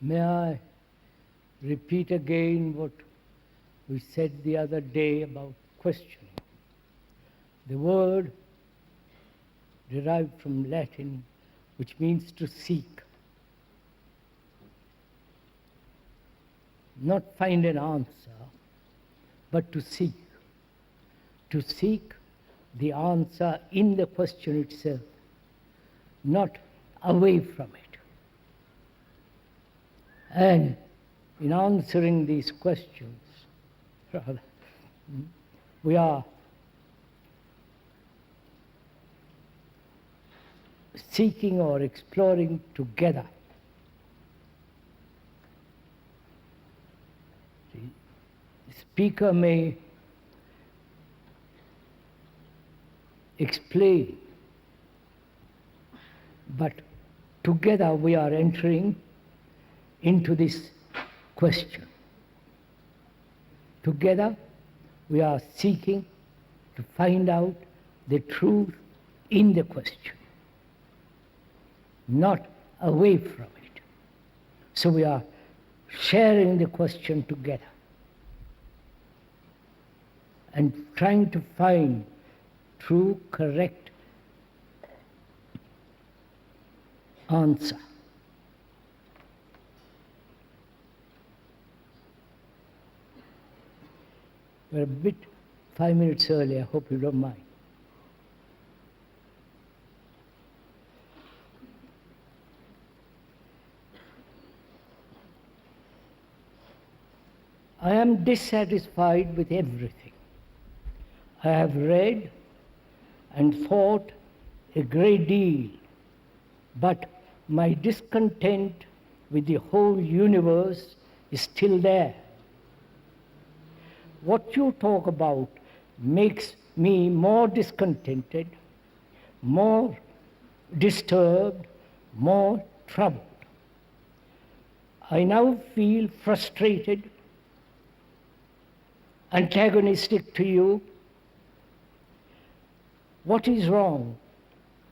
May I repeat again what we said the other day about questioning? The word derived from Latin, which means to seek. Not find an answer, but to seek. To seek the answer in the question itself, not away from it. And in answering these questions, we are seeking or exploring together. The speaker may explain, but together we are entering into this question. Together we are seeking to find out the truth in the question, not away from it. So we are sharing the question together and trying to find true, correct answer. We're a bit 5 minutes early, I hope you don't mind. I am dissatisfied with everything. I have read and thought a great deal, but my discontent with the whole universe is still there. What you talk about makes me more discontented, more disturbed, more troubled. I now feel frustrated, antagonistic to you. What is wrong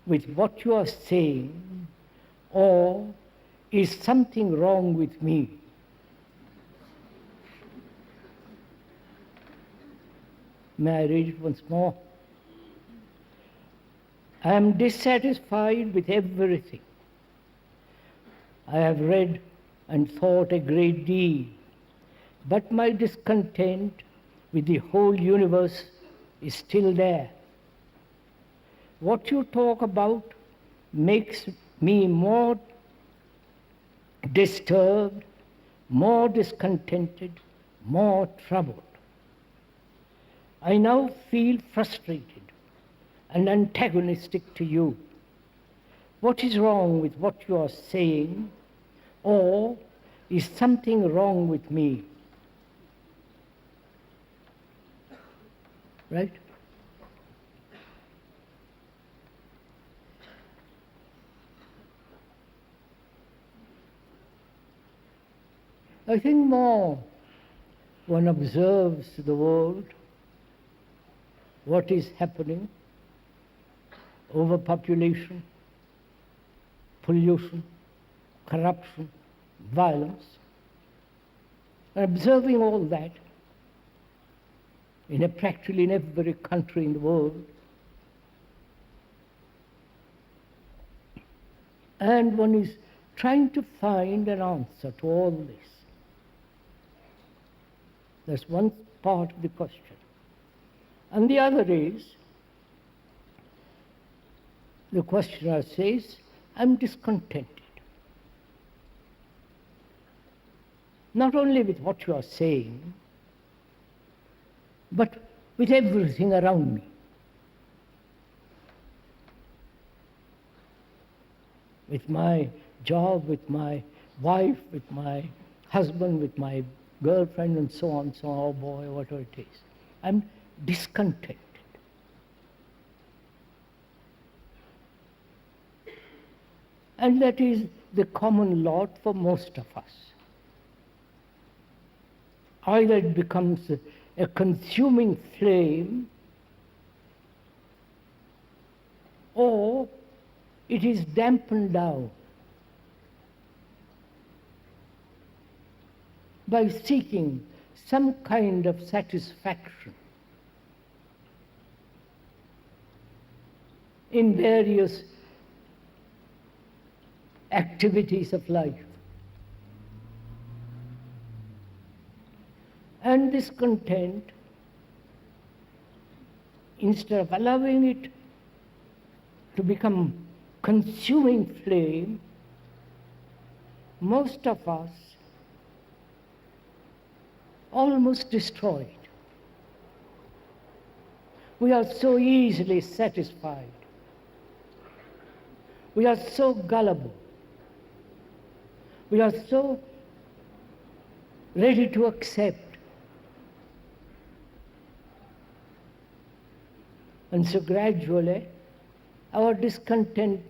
with what you are saying, or is something wrong with me? May I read it once more? I am dissatisfied with everything. I have read and thought a great deal, but my discontent with the whole universe is still there. What you talk about makes me more disturbed, more discontented, more troubled. I now feel frustrated and antagonistic to you. What is wrong with what you are saying, or is something wrong with me? Right? I think more one observes the world, what is happening, overpopulation, pollution, corruption, violence, and observing all that practically in every country in the world, and one is trying to find an answer to all this. That's one part of the question. And the other is, the questioner says, I'm discontented. Not only with what you are saying, but with everything around me. With my job, with my wife, with my husband, with my girlfriend, and so on, oh boy, whatever it is. I'm discontented. And that is the common lot for most of us. Either it becomes a consuming flame, or it is dampened down. by seeking some kind of satisfaction in various activities of life. And this content, instead of allowing it to become consuming flame, most of us almost destroy it. We are so easily satisfied. We are so gullible. We are so ready to accept. And so gradually our discontent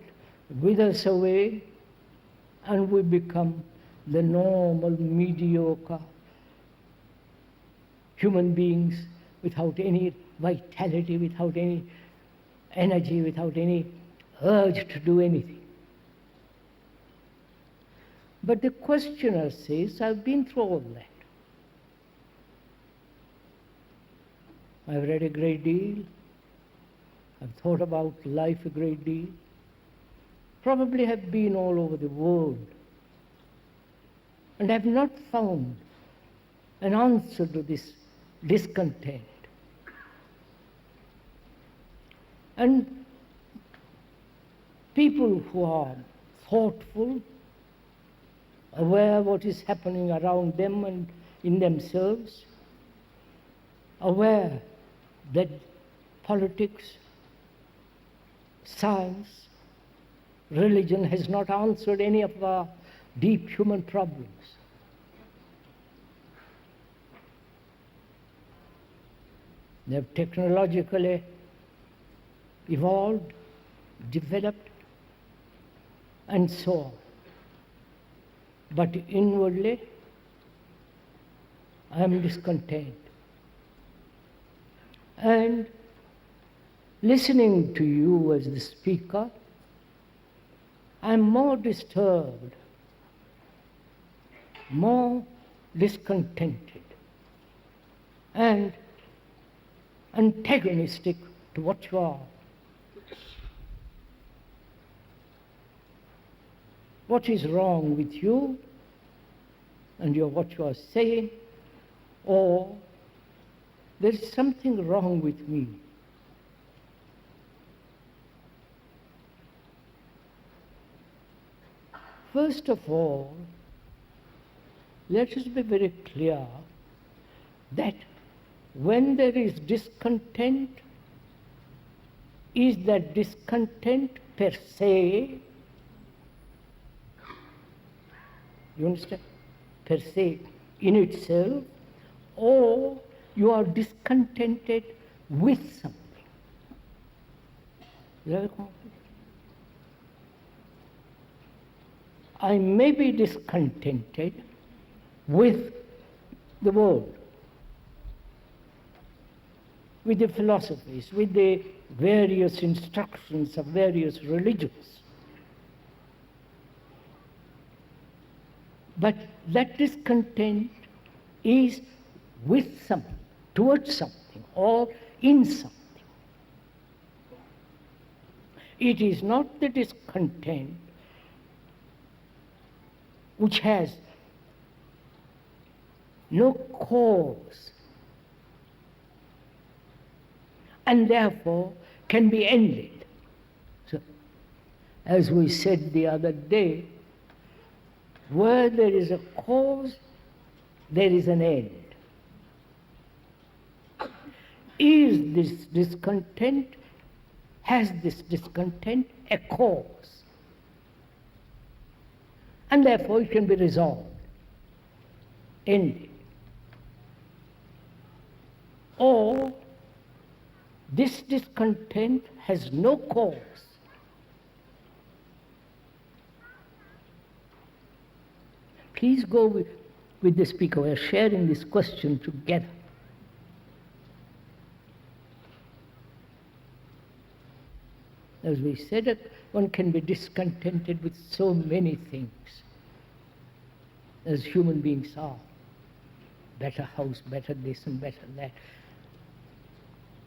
withers away and we become the normal, mediocre human beings without any vitality, without any energy, without any urge to do anything. But the questioner says, I've been through all that. I've read a great deal. I've thought about life a great deal. Probably have been all over the world and have not found an answer to this discontent. And people who are thoughtful, aware of what is happening around them and in themselves, aware that politics, science, religion has not answered any of our deep human problems. They have technologically evolved, developed, and so on. But inwardly, I am discontent. And listening to you as the speaker, I am more disturbed, more discontented, and antagonistic to what you are. What is wrong with you and what you are saying, or there is something wrong with me. First of all, let us be very clear that when there is discontent, is that discontent per se, you understand, per se in itself, or you are discontented with something. Very complex. I may be discontented with the world, with the philosophies, with the various instructions of various religions. But that discontent is with something, towards something, or in something. It is not the discontent which has no cause and therefore can be ended. So, as we said the other day, where there is a cause, there is an end. Is this discontent, has this discontent a cause? And therefore it can be resolved, ended. Or this discontent has no cause. Please go with the speaker. We are sharing this question together. As we said, one can be discontented with so many things, as human beings are. better house, better this and better that.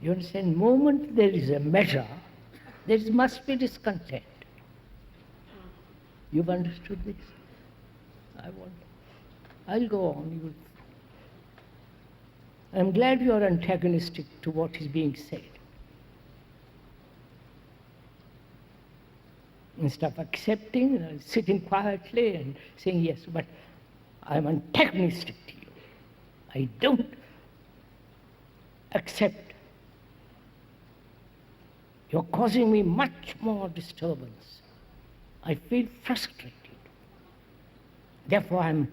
You understand? The moment there is a measure, there must be discontent. You've understood this? I'll go on. I'm glad you are antagonistic to what is being said. Instead of accepting, sitting quietly and saying yes, but I'm antagonistic to you. I don't accept. You're causing me much more disturbance. I feel frustrated. Therefore, I'm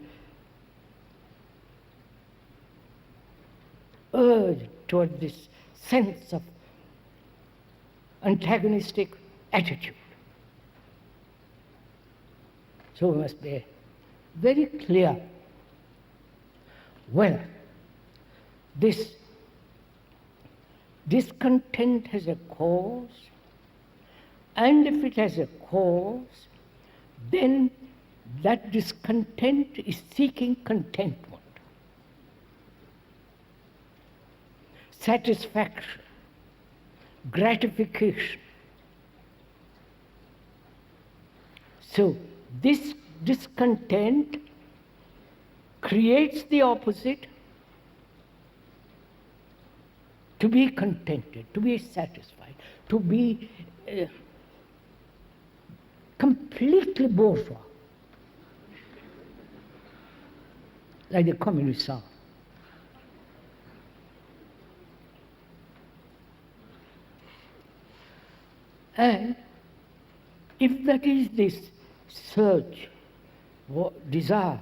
urged toward this sense of antagonistic attitude. So we must be very clear whether this discontent has a cause, and if it has a cause, then that discontent is seeking contentment, satisfaction, gratification. So this discontent creates the opposite, to be contented, to be satisfied, to be completely bourgeois, like the communists are. And if that is this search, desire,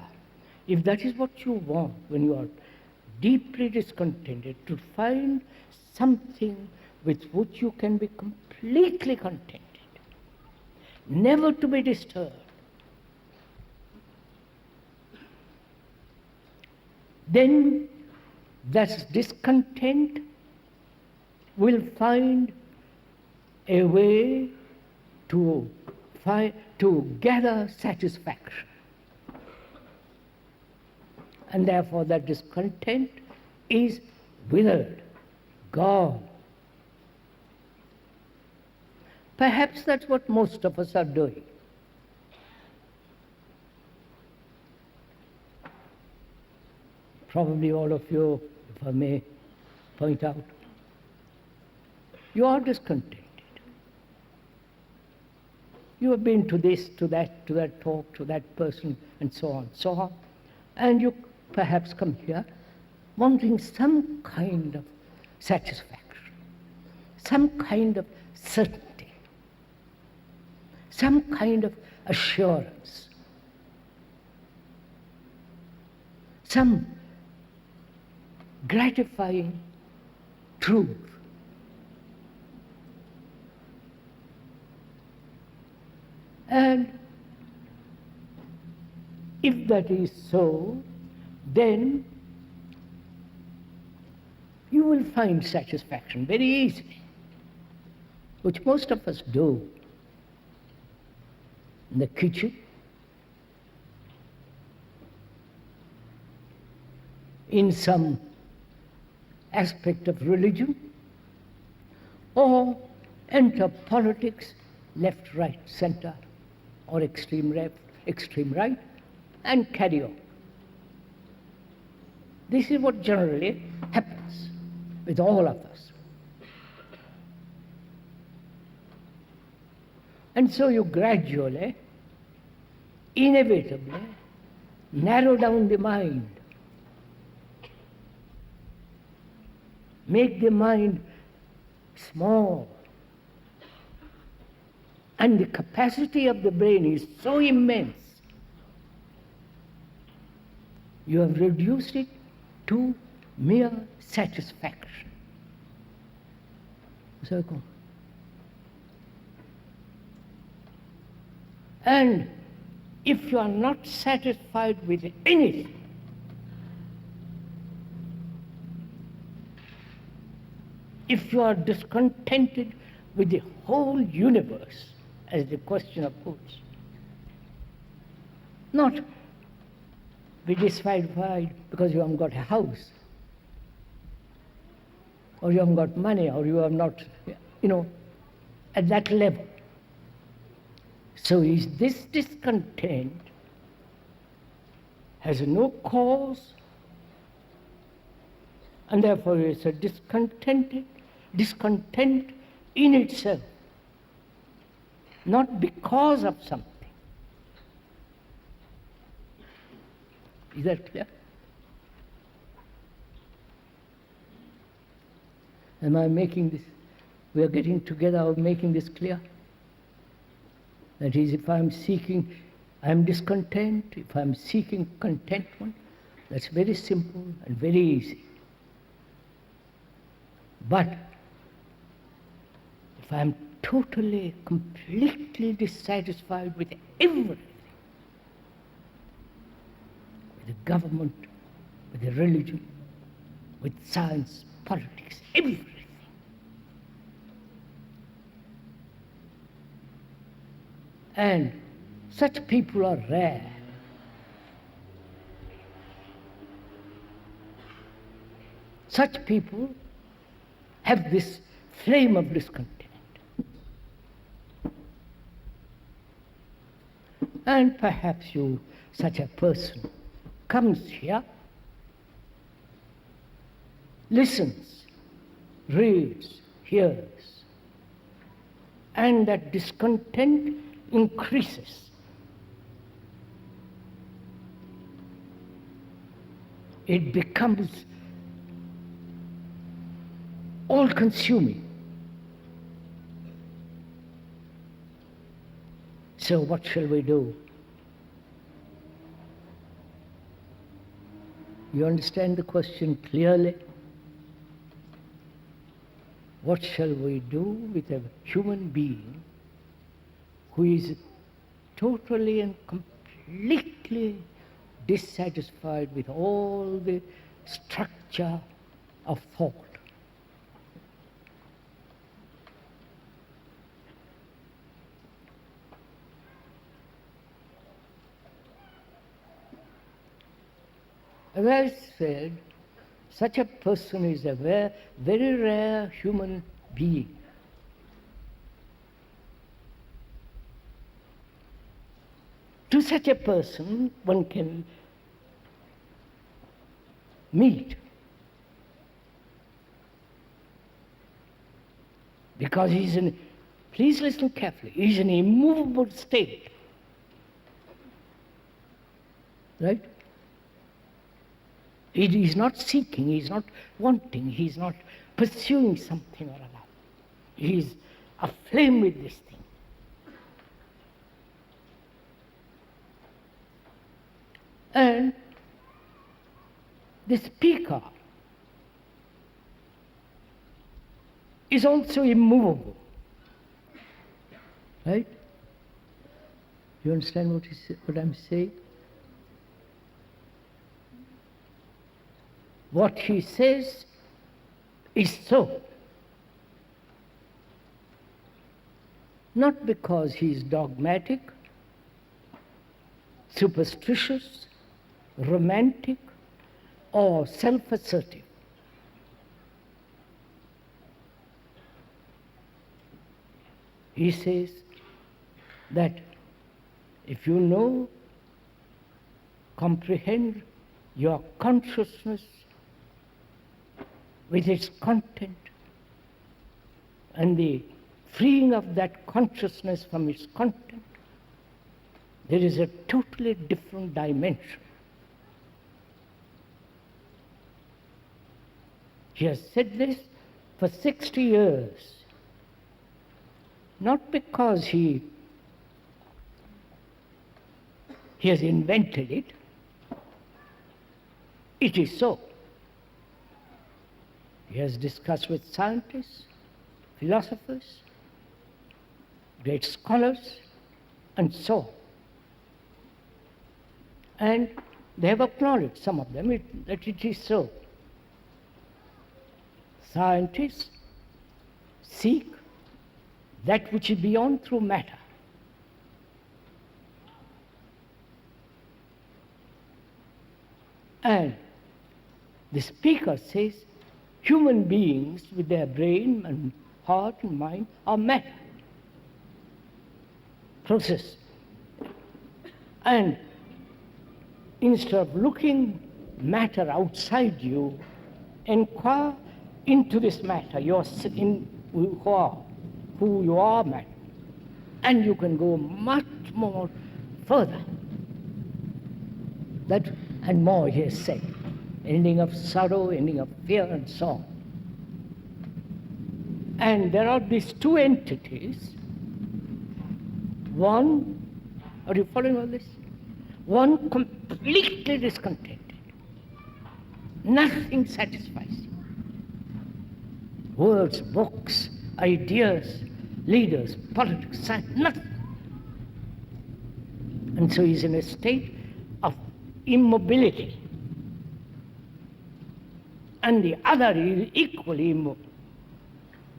if that is what you want when you are deeply discontented, to find something with which you can be completely contented, never to be disturbed, then that discontent will find a way to gather satisfaction. And therefore that discontent is withered, gone. Perhaps that's what most of us are doing. Probably all of you, if I may point out, you are discontented. You have been to this, to that talk, to that person, and so on, and you perhaps come here wanting some kind of satisfaction, some kind of certainty, some kind of assurance, some gratifying truth. And if that is so, then you will find satisfaction very easily, which most of us do in the kitchen, in some aspect of religion, or enter politics, left, right, center, or extreme left, extreme right, and carry on. This is what generally happens with all of us. And so you gradually, inevitably, narrow down the mind, make the mind small. And the capacity of the brain is so immense, you have reduced it to mere satisfaction. So, and if you are not satisfied with anything, if you are discontented with the whole universe, as the questioner puts, not be dissatisfied because you haven't got a house, or you haven't got money, or you are not, at that level. So is this discontent has no cause, and therefore it's a discontent in itself, not because of something. Is that clear? Am I making this? We are getting together, are making this clear? That is, if I'm discontent, if I'm seeking contentment, that's very simple and very easy. But if I'm totally, completely dissatisfied with everything, with the government, with the religion, with science, politics, everything, and such people are rare. Such people have this flame of discontent. And perhaps such a person, comes here, listens, reads, hears, and that discontent increases. It becomes all-consuming. So what shall we do? You understand the question clearly? What shall we do with a human being who is totally and completely dissatisfied with all the structure of thought? As I said, such a person is a very rare human being. To such a person, one can meet, because please listen carefully, he's in an immovable state. Right? He is not seeking, he is not wanting, he is not pursuing something or another. He is aflame with this thing. And the speaker is also immovable. Right? You understand what I'm saying? What he says is so. Not because he is dogmatic, superstitious, romantic, or self-assertive. He says that if you know, comprehend your consciousness with its content, and the freeing of that consciousness from its content, there is a totally different dimension. He has said this for 60 years, not because he has invented it. It is so. He has discussed with scientists, philosophers, great scholars, and so on. And they have acknowledged, some of them, that it is so. Scientists seek that which is beyond through matter. And the speaker says, human beings with their brain and heart and mind are matter, process. And instead of looking matter outside you, inquire into this matter, who you are matter. And you can go much more further. That and more, he has said. Ending of sorrow, ending of fear, and so on. And there are these two entities. One, are you following all this? One completely discontented. Nothing satisfies him. Words, books, ideas, leaders, politics, science, nothing. And so he's in a state of immobility. And the other is equally immobile,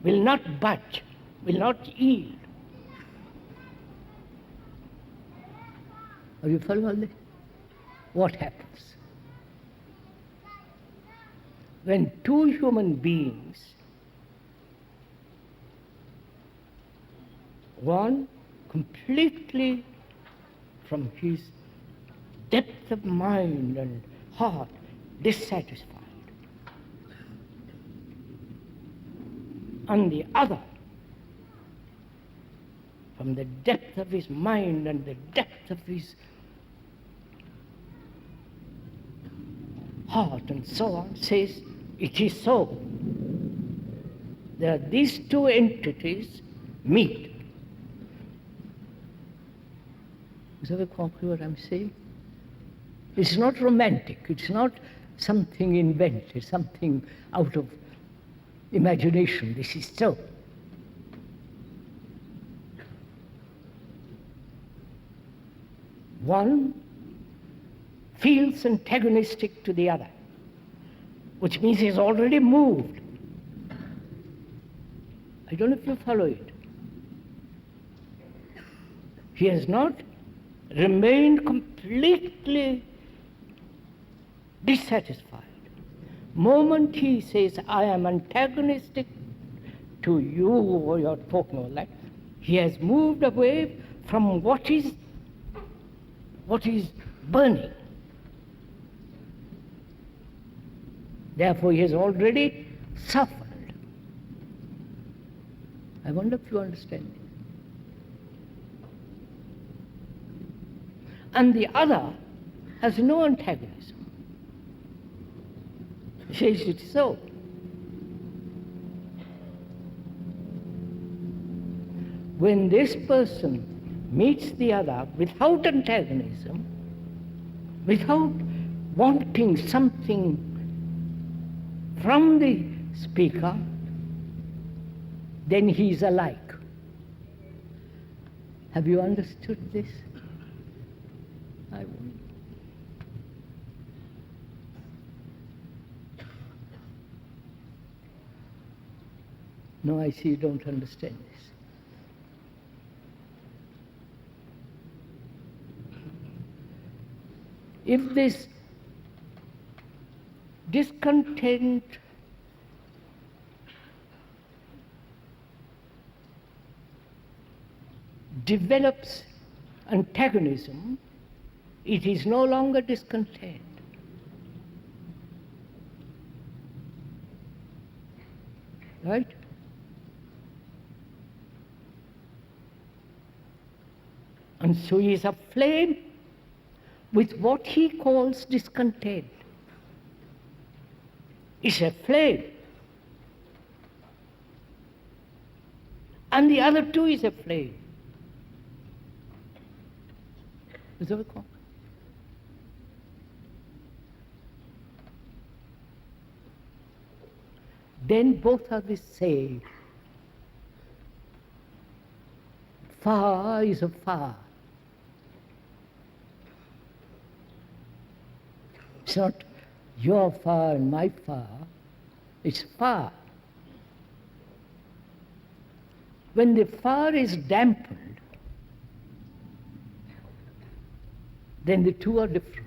will not budge, will not yield. Are you following all this? What happens? When two human beings, one completely from his depth of mind and heart dissatisfied, and the other from the depth of his mind and the depth of his heart and so on, says, it is so. There are these two entities meet. Is that concrete what I'm saying? It's not romantic, it's not something invented, something out of imagination. This is so. One feels antagonistic to the other, which means he's already moved. I don't know if you follow it. He has not remained completely dissatisfied. Moment he says, I am antagonistic to you, or you're talking all that, he has moved away from what is burning. Therefore, he has already suffered. I wonder if you understand it. And the other has no antagonism. He says it so. When this person meets the other without antagonism, without wanting something from the speaker, then he is alike. Have you understood this? I won't. No, I see you don't understand this. If this discontent develops antagonism, it is no longer discontent. Right? And so he is aflame with what he calls discontent. It's a flame. And the other too is a flame. Is that what it's called? Then both are the same. Fire is a fire. It's not your fire and my fire, it's fire. When the fire is dampened, then the two are different.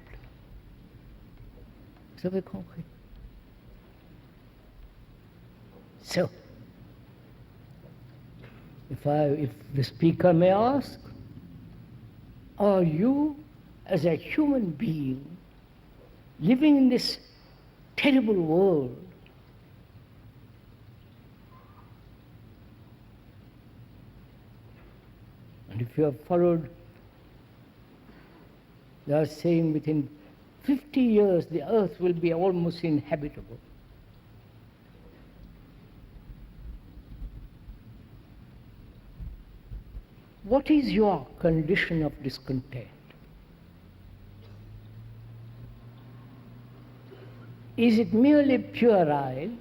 Vous avez compris? So, if the speaker may ask, are you, as a human being, living in this terrible world, and if you have followed, they are saying within 50 years the earth will be almost inhabitable. What is your condition of discontent? Is it merely puerile,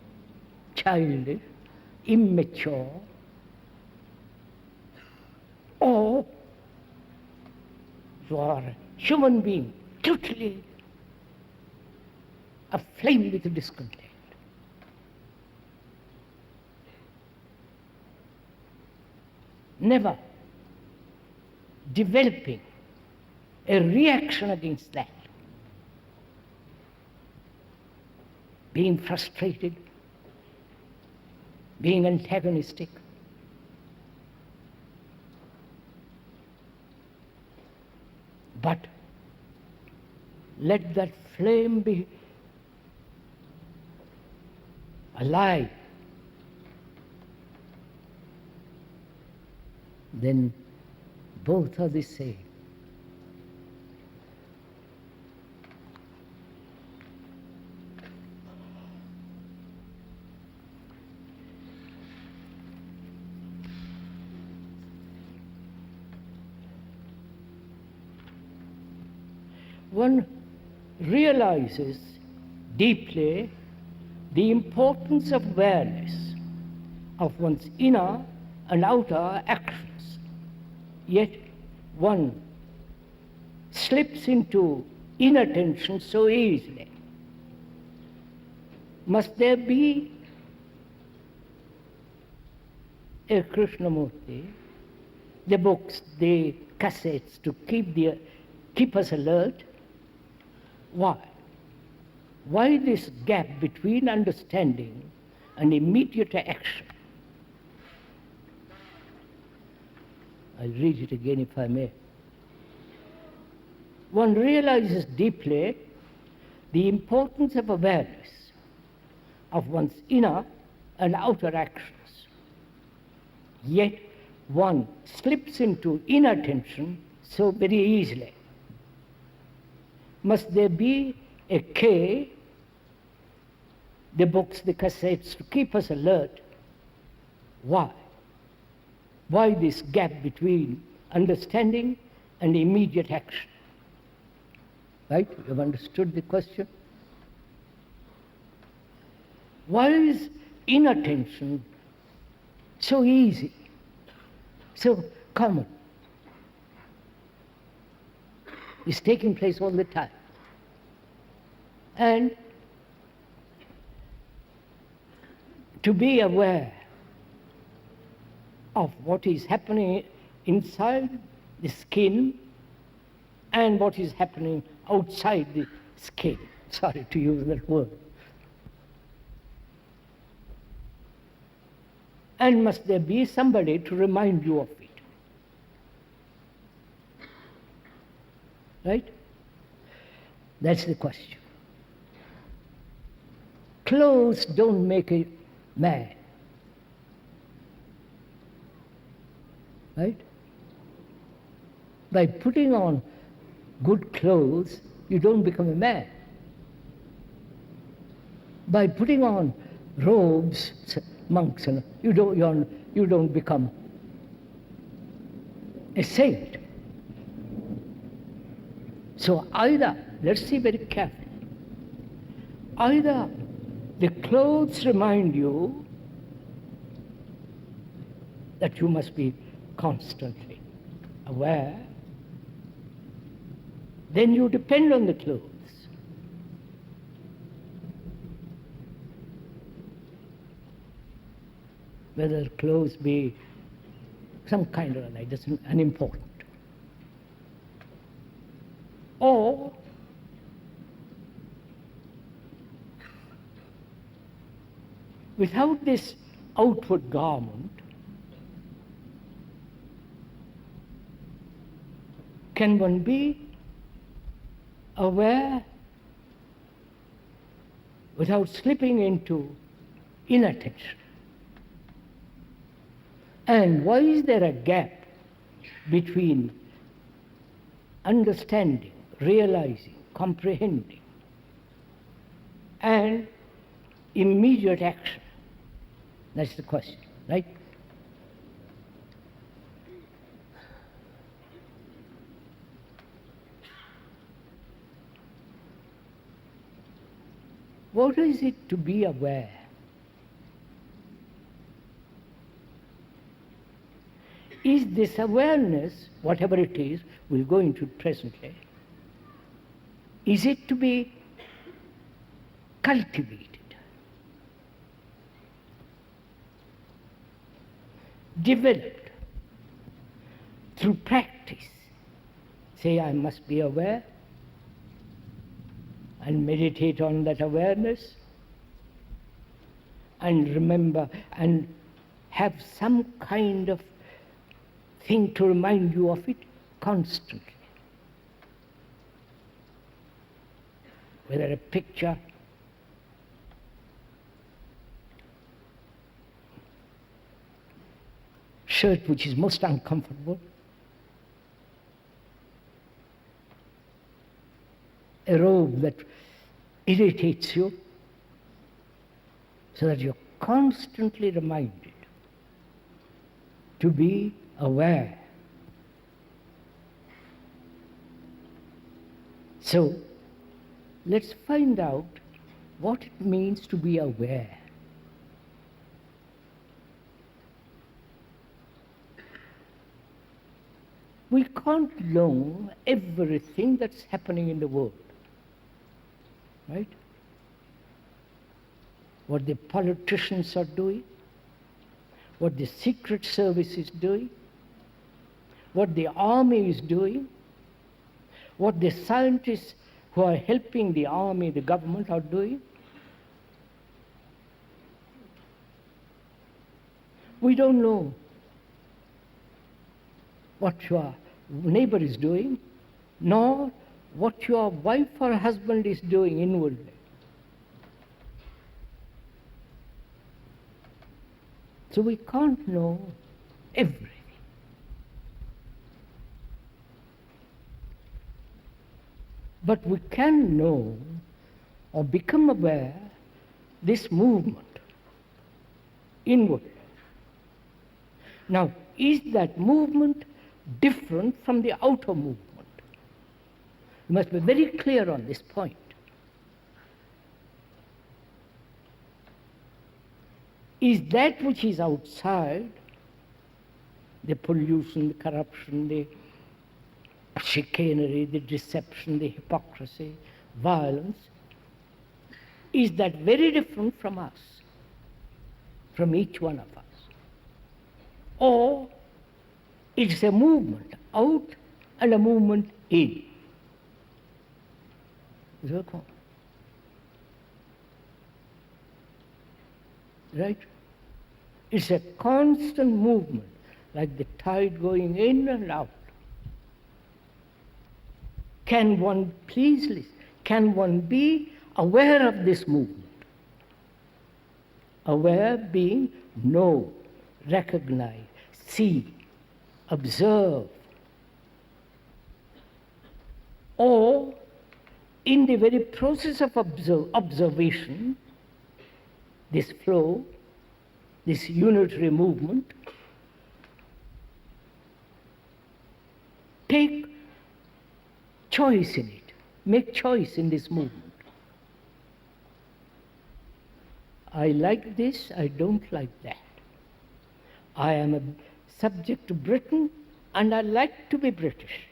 childish, immature, or you are a human being totally aflame with discontent? Never developing a reaction against that, being frustrated, being antagonistic. But let that flame be alive. Then both are the same. One realizes deeply the importance of awareness of one's inner and outer actions, yet one slips into inattention so easily. Must there be a Krishnamurti, the books, the cassettes to keep us alert? Why? Why this gap between understanding and immediate action? I'll read it again if I may. One realizes deeply the importance of awareness of one's inner and outer actions, yet one slips into inattention so very easily. Must there be a K, the books, the cassettes, to keep us alert? Why? Why this gap between understanding and immediate action? Right? You have understood the question? Why is inattention so easy, so common? It's taking place all the time. And to be aware of what is happening inside the skin and what is happening outside the skin. Sorry to use that word. And must there be somebody to remind you of it? Right? That's the question. Clothes don't make a man. Right? By putting on good clothes, you don't become a man. By putting on robes, monks, you don't become a saint. So either, let's see very carefully, either the clothes remind you that you must be constantly aware, then you depend on the clothes. Whether clothes be some kind of like, that's unimportant. Or Without this outward garment, can one be aware without slipping into inattention? And why is there a gap between understanding, realizing, comprehending, and immediate action? That's the question, right? What is it to be aware? Is this awareness, whatever it is, we'll go into it presently, is it to be cultivated, developed through practice? Say, I must be aware, and meditate on that awareness, and remember, and have some kind of thing to remind you of it constantly. Whether a picture, shirt which is most uncomfortable, a robe that irritates you, so that you're constantly reminded to be aware. So, let's find out what it means to be aware. We can't know everything that's happening in the world, right? What the politicians are doing, what the Secret Service is doing, what the army is doing, what the scientists who are helping the army, the government are doing. We don't know what your neighbor is doing, nor what your wife or husband is doing inwardly. So we can't know everything. But we can know or become aware this movement inwardly. Now, is that movement different from the outer movement? You must be very clear on this point. Is that which is outside, the pollution, the corruption, the chicanery, the deception, the hypocrisy, violence, is that very different from us, from each one of us? Or it's a movement out and a movement in? Right? It's a constant movement, like the tide going in and out. Can one, please listen, can one be aware of this movement? Aware being know, recognize, see, observe. Or in the very process of observation, this flow, this unitary movement, take choice in it, make choice in this movement. I like this, I don't like that. I am a subject to Britain and I like to be British.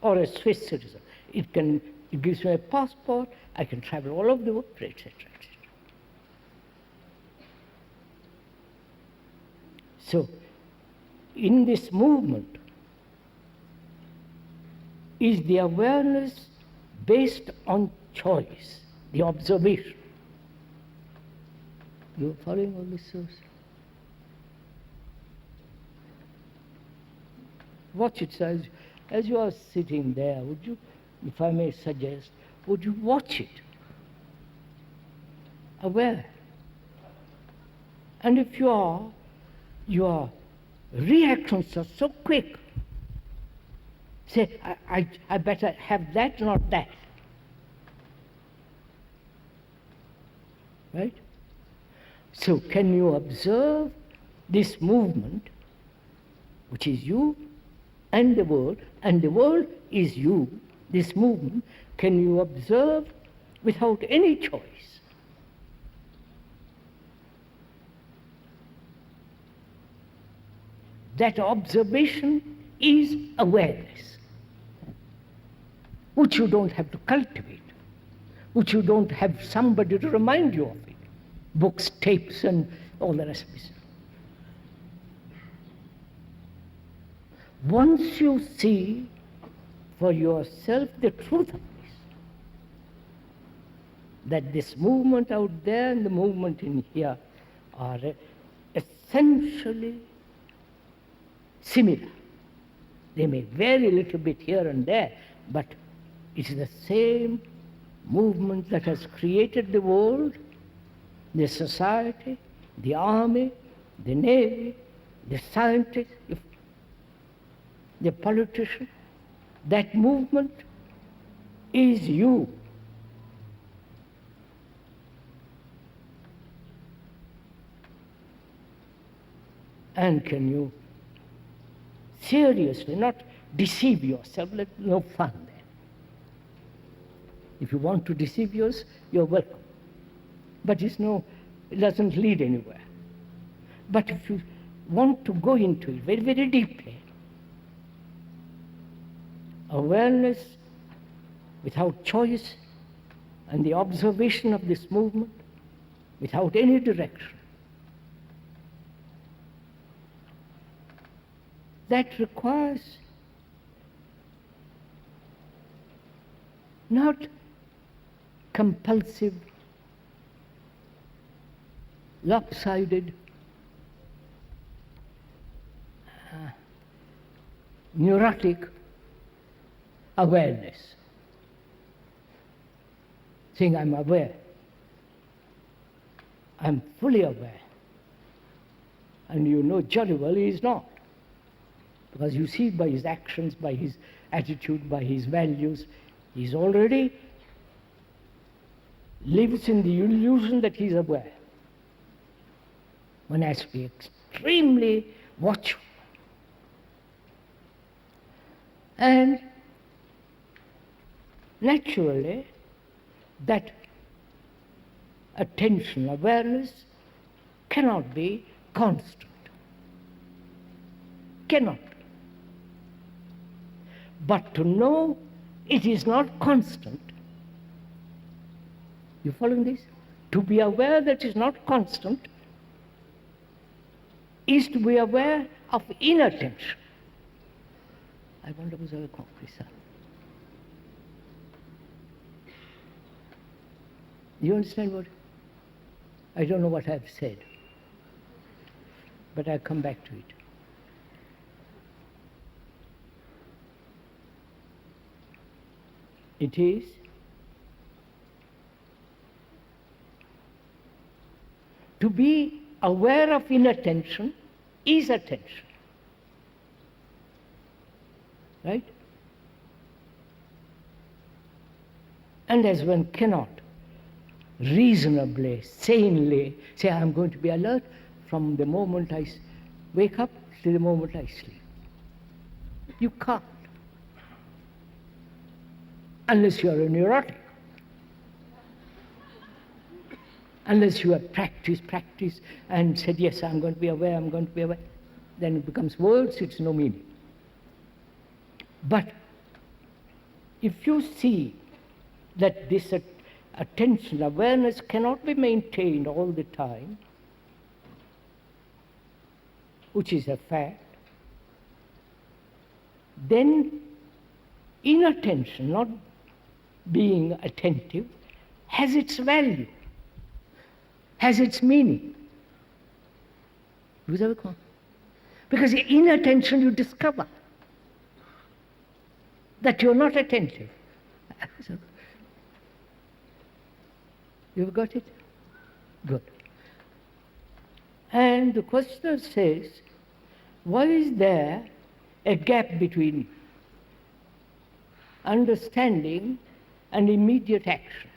Or a Swiss citizen. It gives me a passport, I can travel all over the world, etc., etc. So, in this movement, is the awareness based on choice, the observation. You're following all this, sirs? Watch it, sir. As you are sitting there, would you, if I may suggest, would you watch it? Aware. And if your reactions are so quick, say, I better have that, not that. Right? So can you observe this movement, which is you and the world is you, this movement, can you observe without any choice? That observation is awareness, which you don't have to cultivate, which you don't have somebody to remind you of it. Books, tapes, and all the rest of it. Once you see for yourself the truth of this, that this movement out there and the movement in here are essentially similar. They may vary a little bit here and there, but it is the same movement that has created the world, the society, the army, the navy, the scientist, the politician. That movement is you. And can you seriously not deceive yourself? Let no fun there. If you want to deceive yourself, you're welcome. But it doesn't lead anywhere. But if you want to go into it very, very deeply, awareness without choice and the observation of this movement without any direction, that requires not compulsive, lopsided, neurotic awareness. Saying, I'm aware. I'm fully aware. And you know jolly well he is not. Because you see by his actions, by his attitude, by his values, he's already lives in the illusion that he's aware. One has to be extremely watchful. And naturally, that attention, awareness cannot be constant. Cannot be. But to know it is not constant, you following this? To be aware that it is not constant is to be aware of inattention. I wonder was I accomplished that. Do you understand what? I don't know what I've said, but I'll come back to it. It is to be aware of inattention is attention. Right? And as one cannot reasonably, sanely say, I'm going to be alert from the moment I wake up to the moment I sleep. You can't. Unless you're a neurotic. Unless you have practiced and said, yes, I'm going to be aware, I'm going to be aware. Then it becomes words, it's no meaning. But if you see that this attention, awareness cannot be maintained all the time, which is a fact, then inattention, not being attentive, has its value. has its meaning. Because in inattention you discover that you're not attentive. You've got it? Good. And the questioner says, why is there a gap between understanding and immediate action?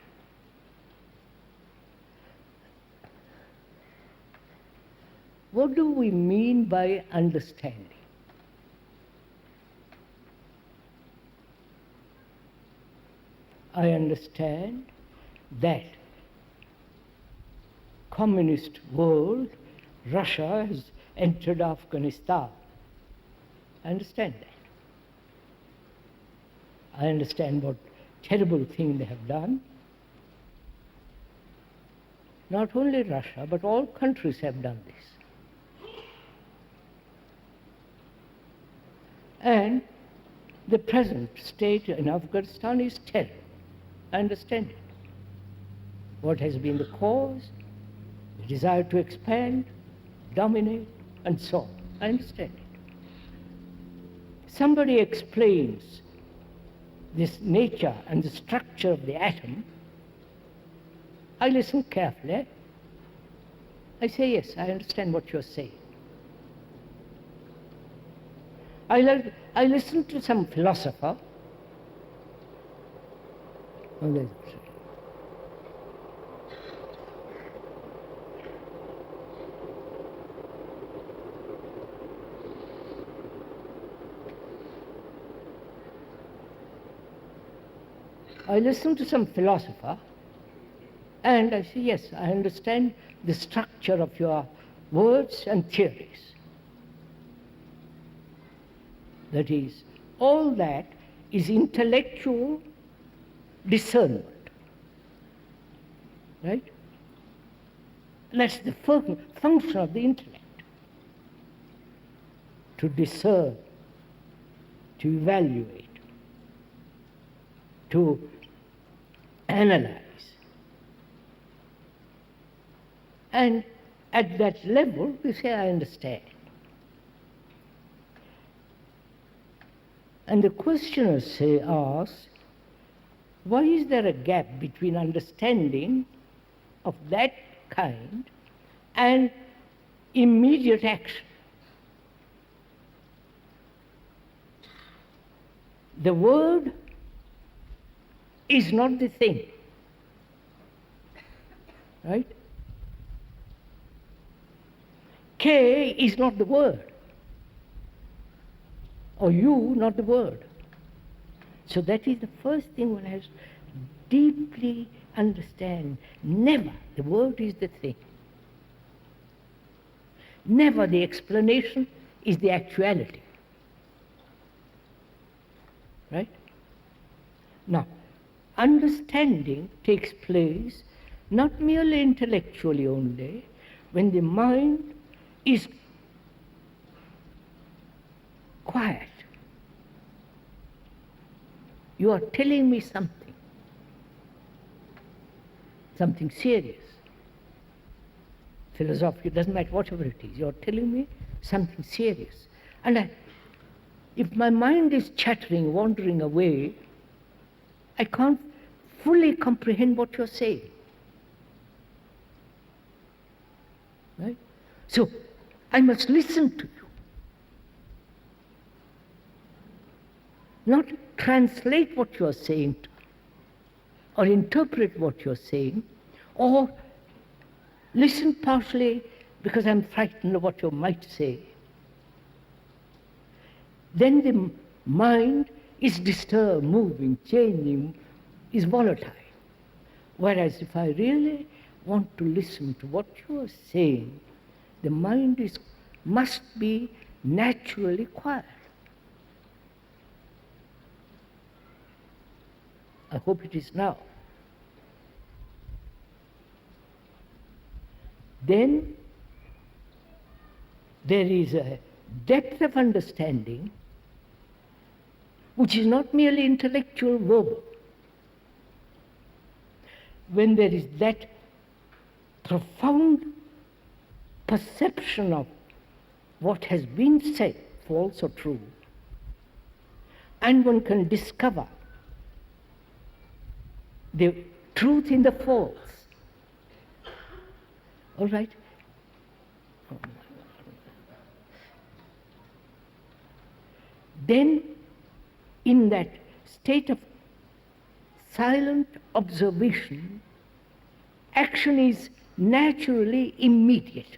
What do we mean by understanding? I understand that communist world, Russia has entered Afghanistan. I understand that. I understand what terrible thing they have done. Not only Russia, but all countries have done this. And the present state in Afghanistan is terrible. I understand it. What has been the cause? The desire to expand, dominate, and so on. I understand it. Somebody explains this nature and the structure of the atom. I listen carefully. I say, yes, I understand what you're saying. I listen to some philosopher. I listen to some philosopher and I say, yes, I understand the structure of your words and theories. That is, all that is intellectual discernment. Right? That's the function of the intellect. To discern, to evaluate, to analyze. And at that level, we say, I understand. And the questioner asks, why is there a gap between understanding of that kind and immediate action? The word is not the thing, right? K is not the word, or you not the word. So that is the first thing one has to deeply understand. Never the word is the thing. Never the explanation is the actuality. Right? Now, understanding takes place not merely intellectually only, when the mind is quiet. You are telling me something serious. Philosophy, it doesn't matter whatever it is, you are telling me something serious. And if my mind is chattering, wandering away, I can't fully comprehend what you're saying. Right? So, I must listen to you. Not translate what you're saying or interpret what you're saying, or listen partially because I'm frightened of what you might say. Then the mind is disturbed, moving, changing, is volatile. Whereas if I really want to listen to what you are saying, the mind must be naturally quiet. I hope it is now. Then there is a depth of understanding which is not merely intellectual, verbal. When there is that profound perception of what has been said, false or true, and one can discover the truth in the false. All right? Then, in that state of silent observation, action is naturally immediate.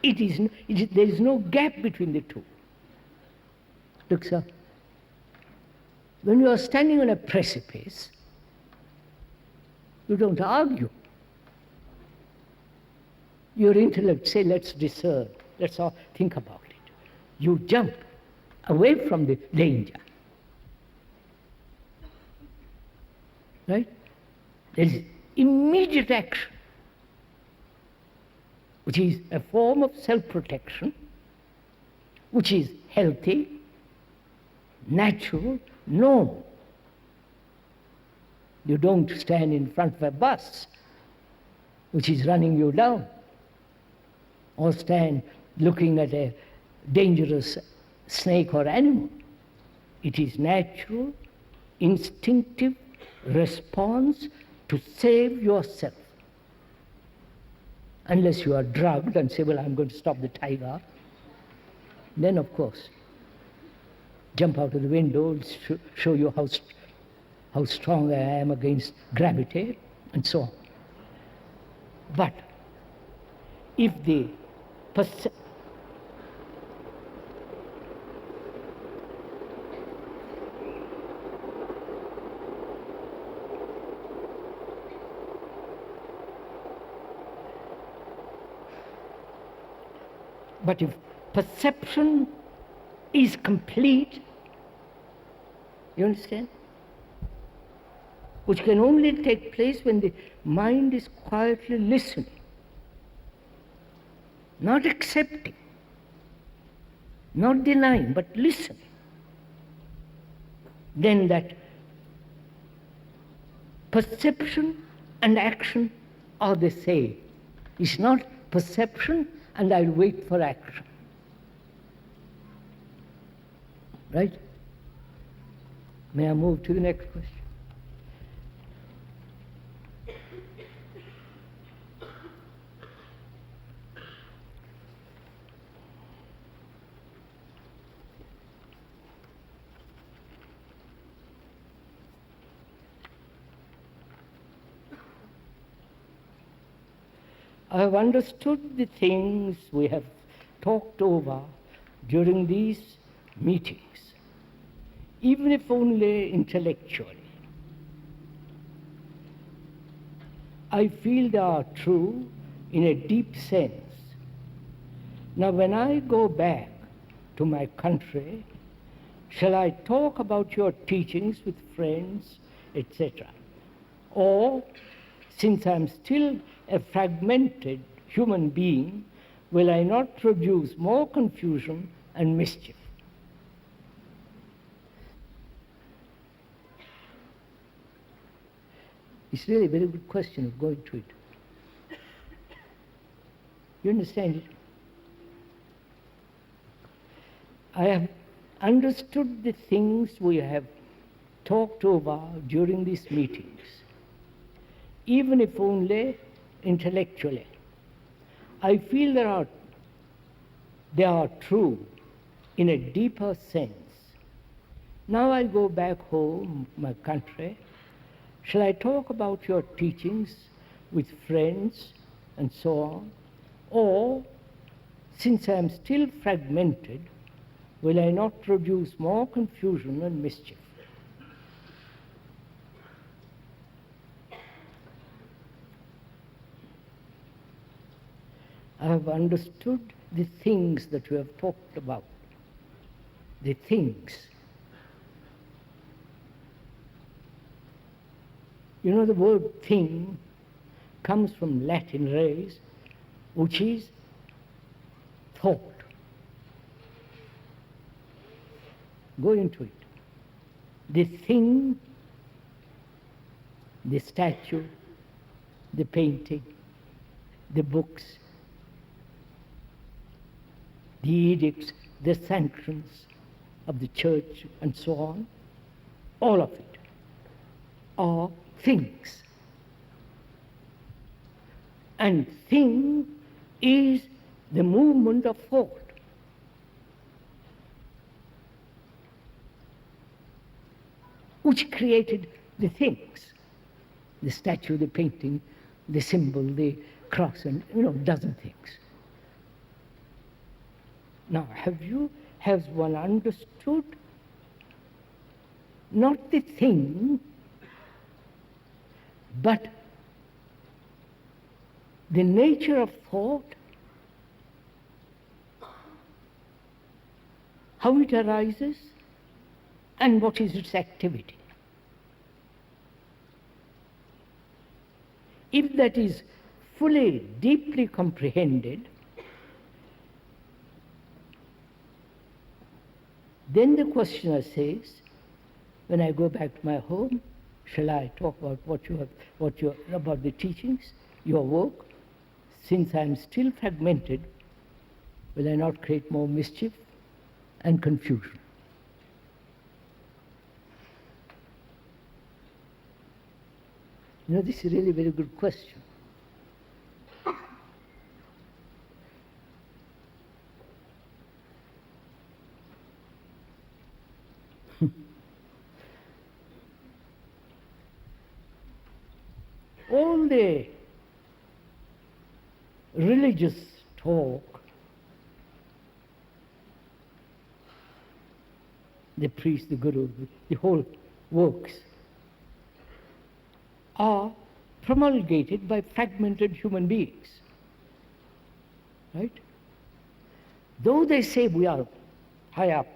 There is no gap between the two. Look, sir, when you are standing on a precipice, you don't argue. Your intellect say, let's discern, let's all think about it. You jump away from the danger. Right? There is immediate action, which is a form of self-protection, which is healthy, natural, normal. You don't stand in front of a bus which is running you down, or stand looking at a dangerous snake or animal. It is natural, instinctive response to save yourself. Unless you are drugged and say, well, I'm going to stop the tiger, then of course, jump out of the window, show you how strong I am against gravity, and so on. But if the But if perception is complete, you understand? Which can only take place when the mind is quietly listening, not accepting, not denying, but listening. Then that perception and action are the same. It's not perception and I'll wait for action. Right? May I move to the next question? I have understood the things we have talked over during these meetings, even if only intellectually. I feel they are true in a deep sense. Now, when I go back to my country, shall I talk about your teachings with friends, etc.? Or, since I'm still a fragmented human being, will I not produce more confusion and mischief? It's really a very good question of going to it. You understand it? I have understood the things we have talked over during these meetings, even if only intellectually. I feel they are true in a deeper sense. Now I go back home, my country. Shall I talk about your teachings with friends and so on? Or, since I am still fragmented, will I not produce more confusion and mischief? I have understood the things that you have talked about. The things. You know, the word thing comes from Latin res, which is thought. Go into it. The thing, the statue, the painting, the books, the edicts, the sanctions of the church, and so on, all of it are things. And thing is the movement of thought. Which created the things, the statue, the painting, the symbol, the cross, and dozen things. Now, has one understood not the thing, but the nature of thought, how it arises, and what is its activity? If that is fully, deeply comprehended, then the questioner says, when I go back to my home, shall I talk about about the teachings, your work? Since I am still fragmented, will I not create more mischief and confusion? This is really a very good question. All the religious talk, the priest, the guru, the whole works, are promulgated by fragmented human beings. Right? Though they say we are high up,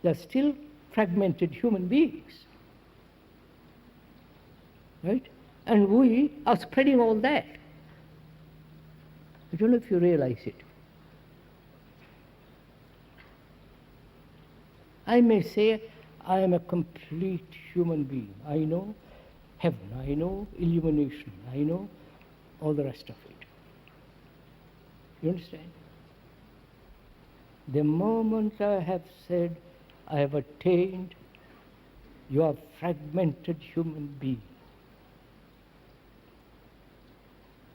they are still fragmented human beings. Right? And we are spreading all that. I don't know if you realize it. I may say I am a complete human being. I know heaven, I know illumination, I know all the rest of it. You understand? The moment I have said I have attained, you are fragmented human being.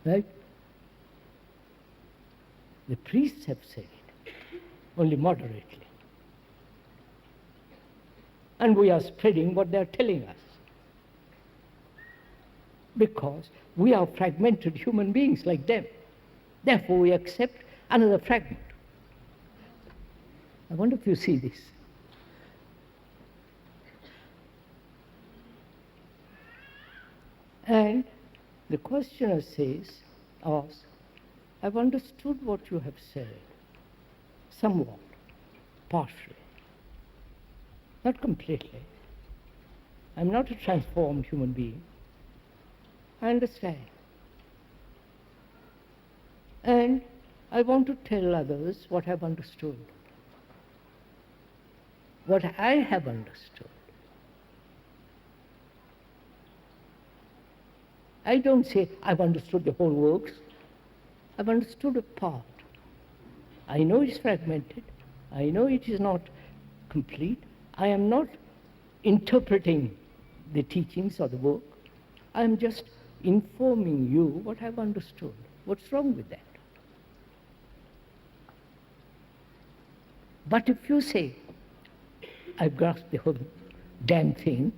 Right? The priests have said it, only moderately. And we are spreading what they are telling us. Because we are fragmented human beings like them. Therefore we accept another fragment. I wonder if you see this. And the questioner asks, I've understood what you have said, somewhat, partially, not completely. I'm not a transformed human being. I understand. And I want to tell others what I've understood, what I have understood. I don't say I've understood the whole works. I've understood a part. I know it's fragmented. I know it is not complete. I am not interpreting the teachings or the work. I am just informing you what I've understood. What's wrong with that? But if you say, I've grasped the whole damn thing,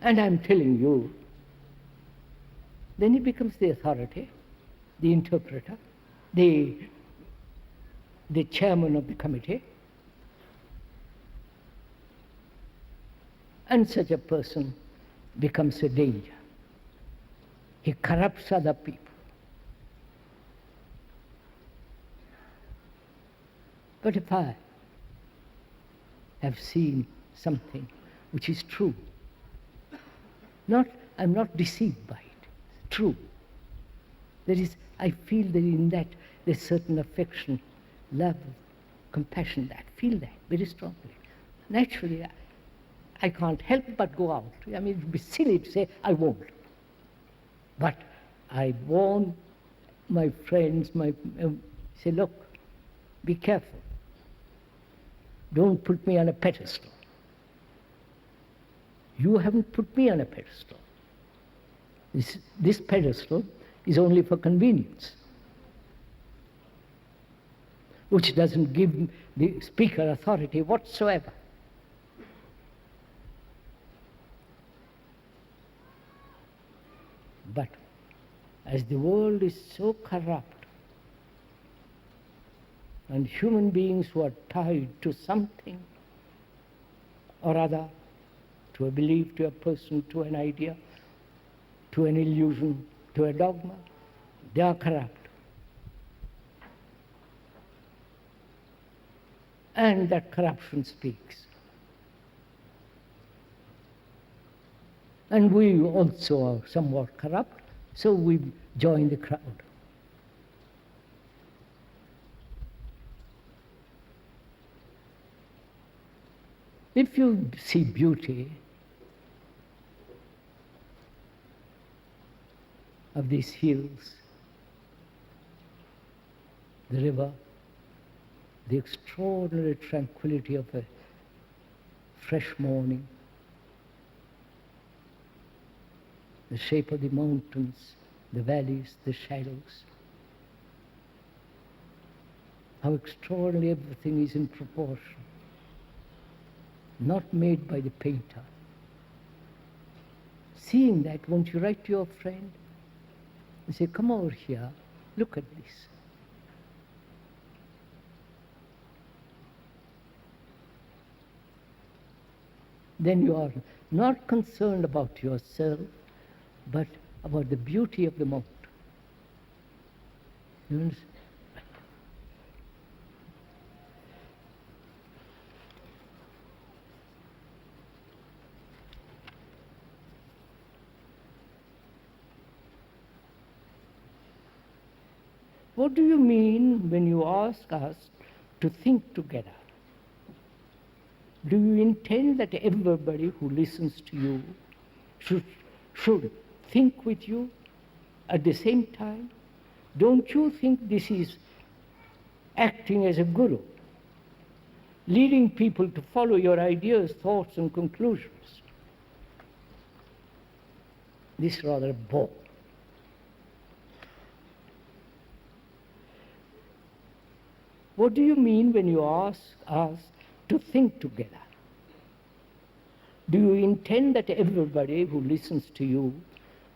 and I'm telling you, then he becomes the authority, the interpreter, the chairman of the committee. And such a person becomes a danger. He corrupts other people. But if I have seen something which is true, I'm not deceived by it, it's true. I feel that in that there's certain affection, love, compassion, I feel that very strongly. Naturally, I can't help but go out. I mean, it would be silly to say I won't. But I warn my friends, say, look, be careful. Don't put me on a pedestal. You haven't put me on a pedestal. This pedestal is only for convenience, which doesn't give the speaker authority whatsoever. But as the world is so corrupt, and human beings who are tied to something or other, to a belief, to a person, to an idea, to an illusion, to a dogma, they are corrupt. And that corruption speaks. And we also are somewhat corrupt, so we join the crowd. If you see beauty of these hills, the river, the extraordinary tranquility of a fresh morning, the shape of the mountains, the valleys, the shadows, how extraordinarily everything is in proportion, not made by the painter. Seeing that, won't you write to your friend and say, come over here, look at this. Then you are not concerned about yourself, but about the beauty of the moment. You understand? What do you mean when you ask us to think together? Do you intend that everybody who listens to you should think with you at the same time? Don't you think this is acting as a guru, leading people to follow your ideas, thoughts, and conclusions? This is rather a bore. What do you mean when you ask us to think together? Do you intend that everybody who listens to you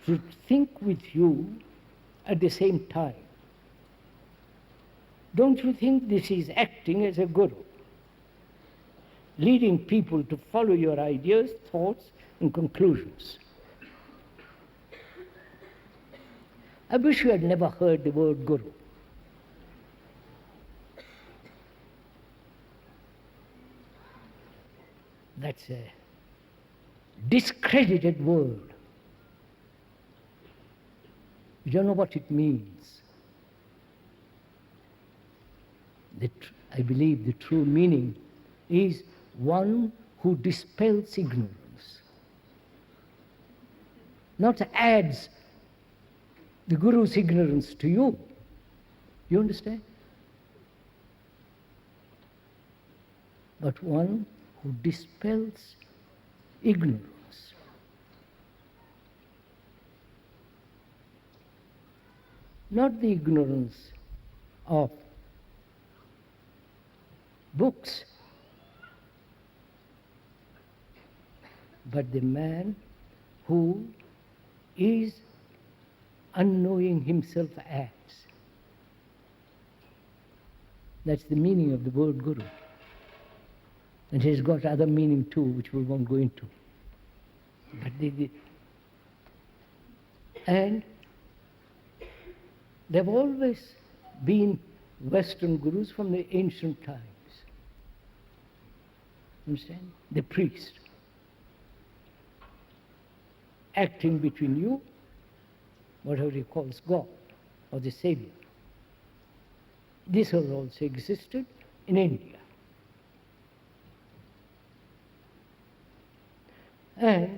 should think with you at the same time? Don't you think this is acting as a guru, leading people to follow your ideas, thoughts, and conclusions? I wish you had never heard the word guru. That's a discredited word. You don't know what it means. I believe the true meaning is one who dispels ignorance, not adds the guru's ignorance to you. You understand? But one who dispels ignorance. Not the ignorance of books, but the man who is unknowing himself as. That's the meaning of the word guru. And it has got other meaning too, which we won't go into. But and there have always been Western gurus from the ancient times. Understand? The priest, acting between you, whatever he calls God, or the Savior. This has also existed in India. And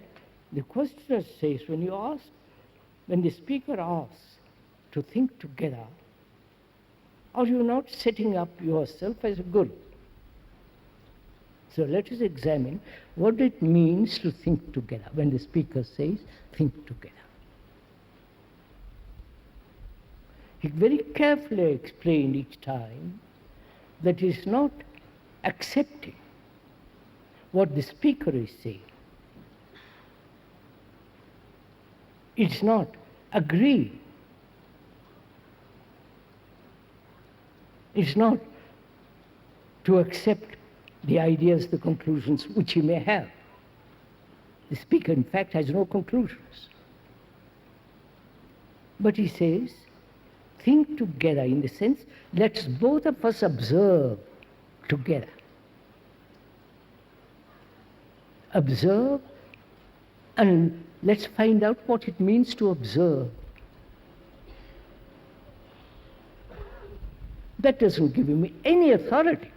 the questioner says, when you ask, when the speaker asks to think together, are you not setting up yourself as a guru? So let us examine what it means to think together when the speaker says, think together. He very carefully explained each time that it is not accepting what the speaker is saying. It's not agreeing. It's not to accept the ideas, the conclusions which he may have. The speaker, in fact, has no conclusions. But he says, think together in the sense, let's both of us observe together. Observe, and let's find out what it means to observe. That doesn't give him any authority.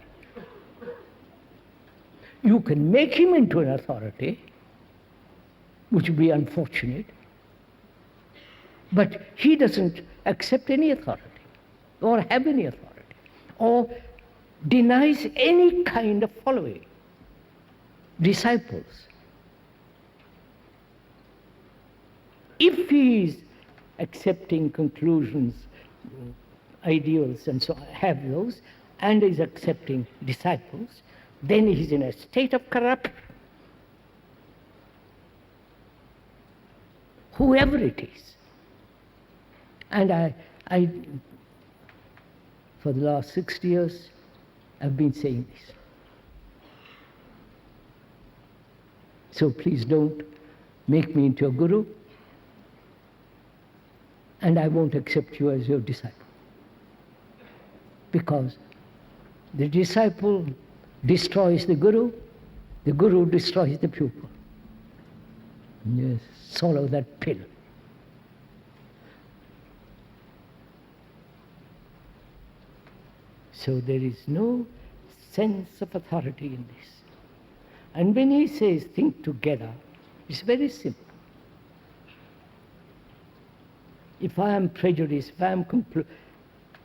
You can make him into an authority, which would be unfortunate, but he doesn't accept any authority, or have any authority, or denies any kind of following, disciples. If he is accepting conclusions, ideals and so on, have those, and is accepting disciples, then he is in a state of corruption. Whoever it is. And I for the last 60 years, I've been saying this. So please don't make me into a guru, and I won't accept you as your disciple. Because the disciple destroys the guru destroys the pupil. Yes, swallow that pill. So there is no sense of authority in this. And when he says think together, it's very simple. If I am prejudiced, if I am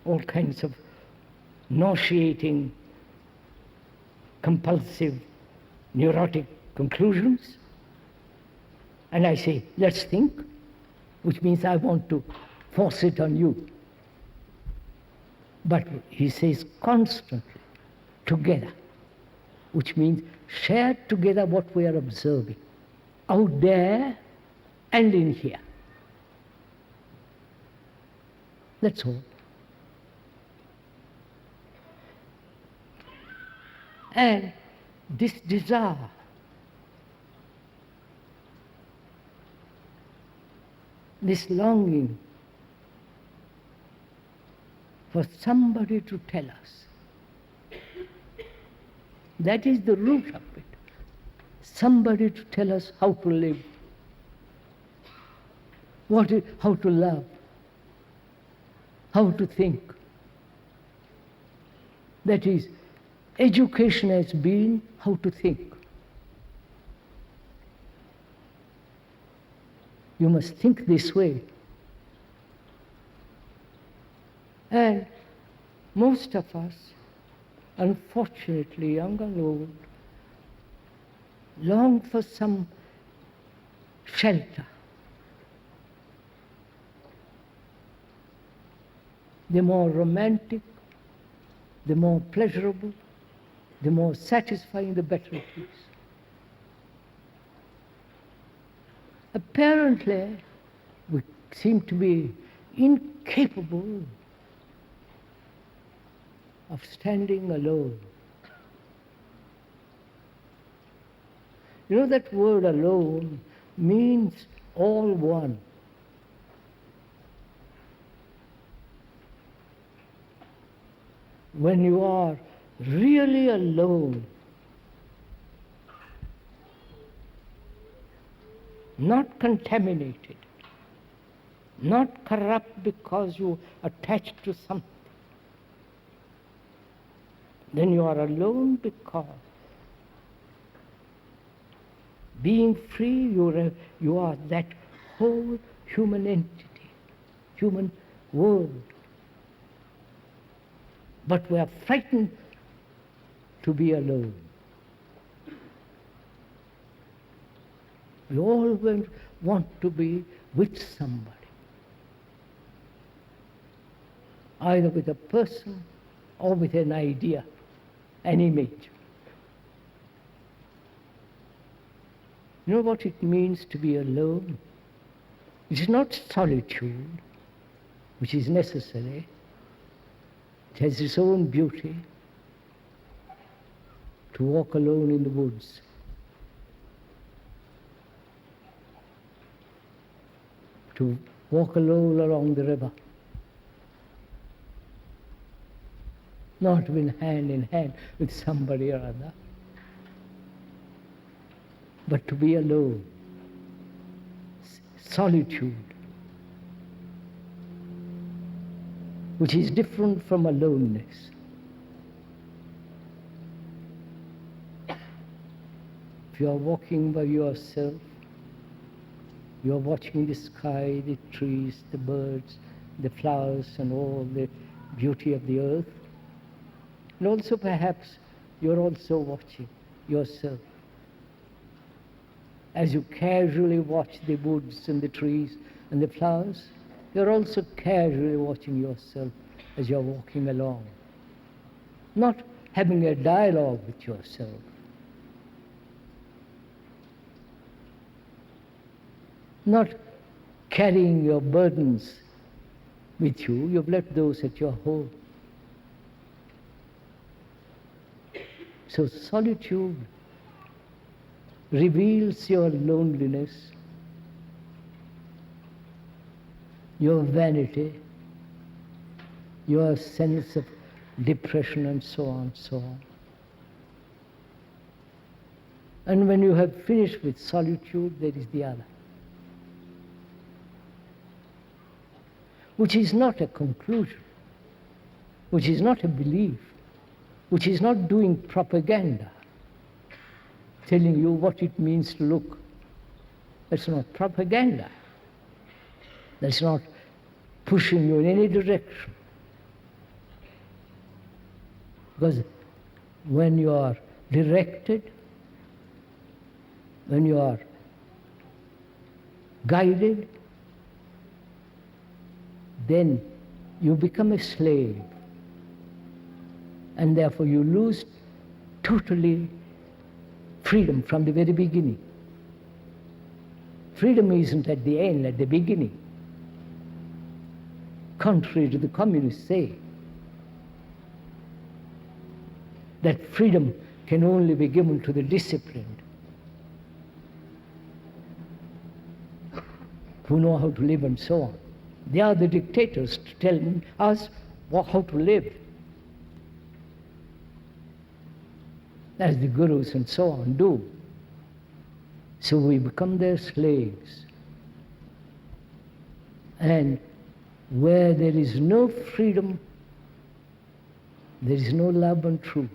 all kinds of nauseating, compulsive, neurotic conclusions, and I say, let's think, which means I want to force it on you. But he says constantly, together, which means share together what we are observing, out there and in here. That's all. And this desire this longing for somebody to tell us, that is the root of it. Somebody to tell us how to live, how to love, how to think. That is, education has been how to think. You must think this way. And most of us, unfortunately, young and old, long for some shelter. The more romantic, the more pleasurable, the more satisfying, the better it is. Apparently, we seem to be incapable of standing alone. You know, that word alone means all one. When you are really alone, not contaminated, not corrupt because you attach to something, then you are alone because being free, you are that whole human entity, human world. But we are frightened to be alone. We always want to be with somebody, either with a person or with an idea, an image. You know what it means to be alone? It is not solitude, which is necessary. It has its own beauty. To walk alone in the woods, to walk alone along the river, not in hand with somebody or other, but to be alone. Solitude, which is different from aloneness. If you are walking by yourself, you are watching the sky, the trees, the birds, the flowers, and all the beauty of the earth. And also perhaps you're also watching yourself. As you casually watch the woods and the trees and the flowers, you're also casually watching yourself as you're walking along. Not having a dialogue with yourself. Not carrying your burdens with you. You've left those at your home. So solitude reveals your loneliness, your vanity, your sense of depression, and so on, so on. And when you have finished with solitude, there is the other, which is not a conclusion, which is not a belief, which is not doing propaganda, telling you what it means to look. That's not propaganda. That's not pushing you in any direction. Because when you are directed, when you are guided, then you become a slave. And therefore you lose totally freedom from the very beginning. Freedom isn't at the end, at the beginning. Contrary to the communists say, that freedom can only be given to the disciplined, who know how to live and so on. They are the dictators to tell us how to live, as the gurus and so on do. So we become their slaves. And where there is no freedom, there is no love and truth.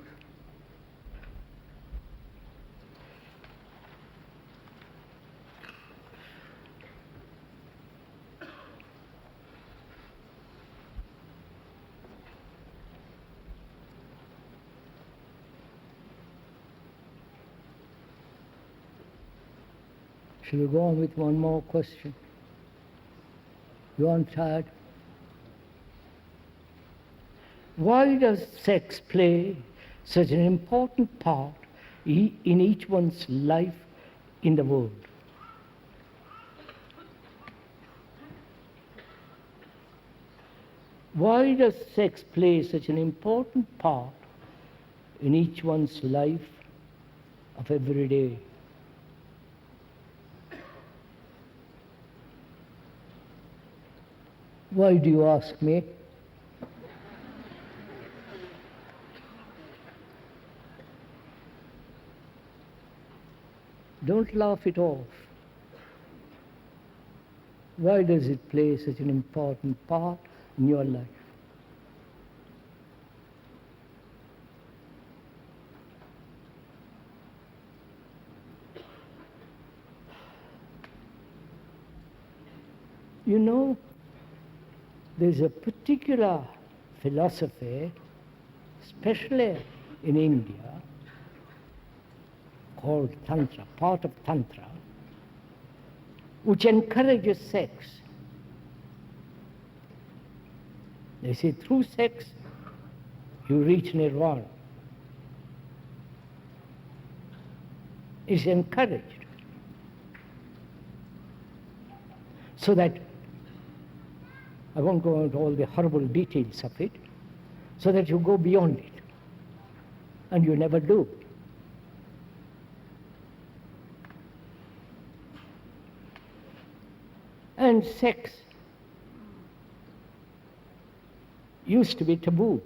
Shall we go on with one more question? You aren't tired? Why does sex play such an important part in each one's life in the world? Why does sex play such an important part in each one's life of every day? Why do you ask me? Don't laugh it off. Why does it play such an important part in your life? You know, there's a particular philosophy, especially in India, called Tantra, part of Tantra, which encourages sex. They say through sex you reach nirvana. It's encouraged. So that, I won't go into all the horrible details of it, so that you go beyond it. And you never do. And sex used to be taboo.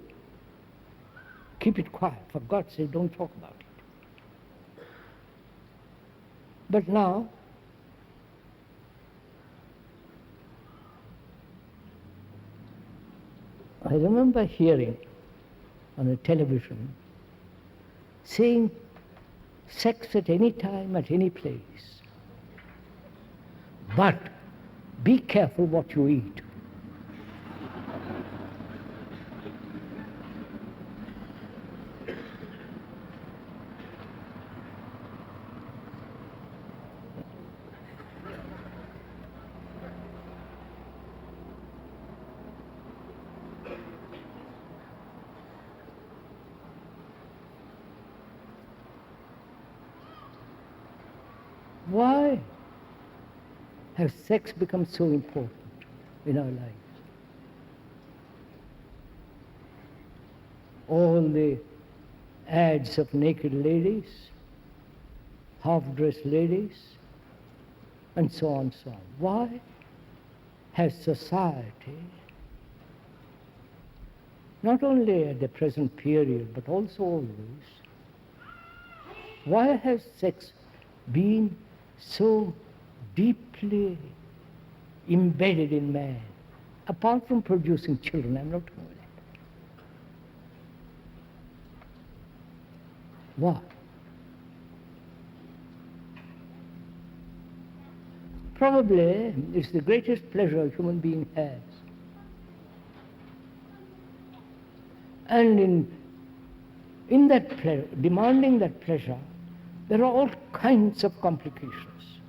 Keep it quiet. For God's sake, don't talk about it. But now, I remember hearing on a television saying sex at any time, at any place. But be careful what you eat. Why has sex become so important in our lives? All the ads of naked ladies, half-dressed ladies, and so on, so on. Why has society, not only at the present period, but also always, why has sex been so deeply embedded in man, apart from producing children? I'm not talking about that. Why? Probably it's the greatest pleasure a human being has. And in that pleasure, demanding that pleasure, there are all kinds of complications.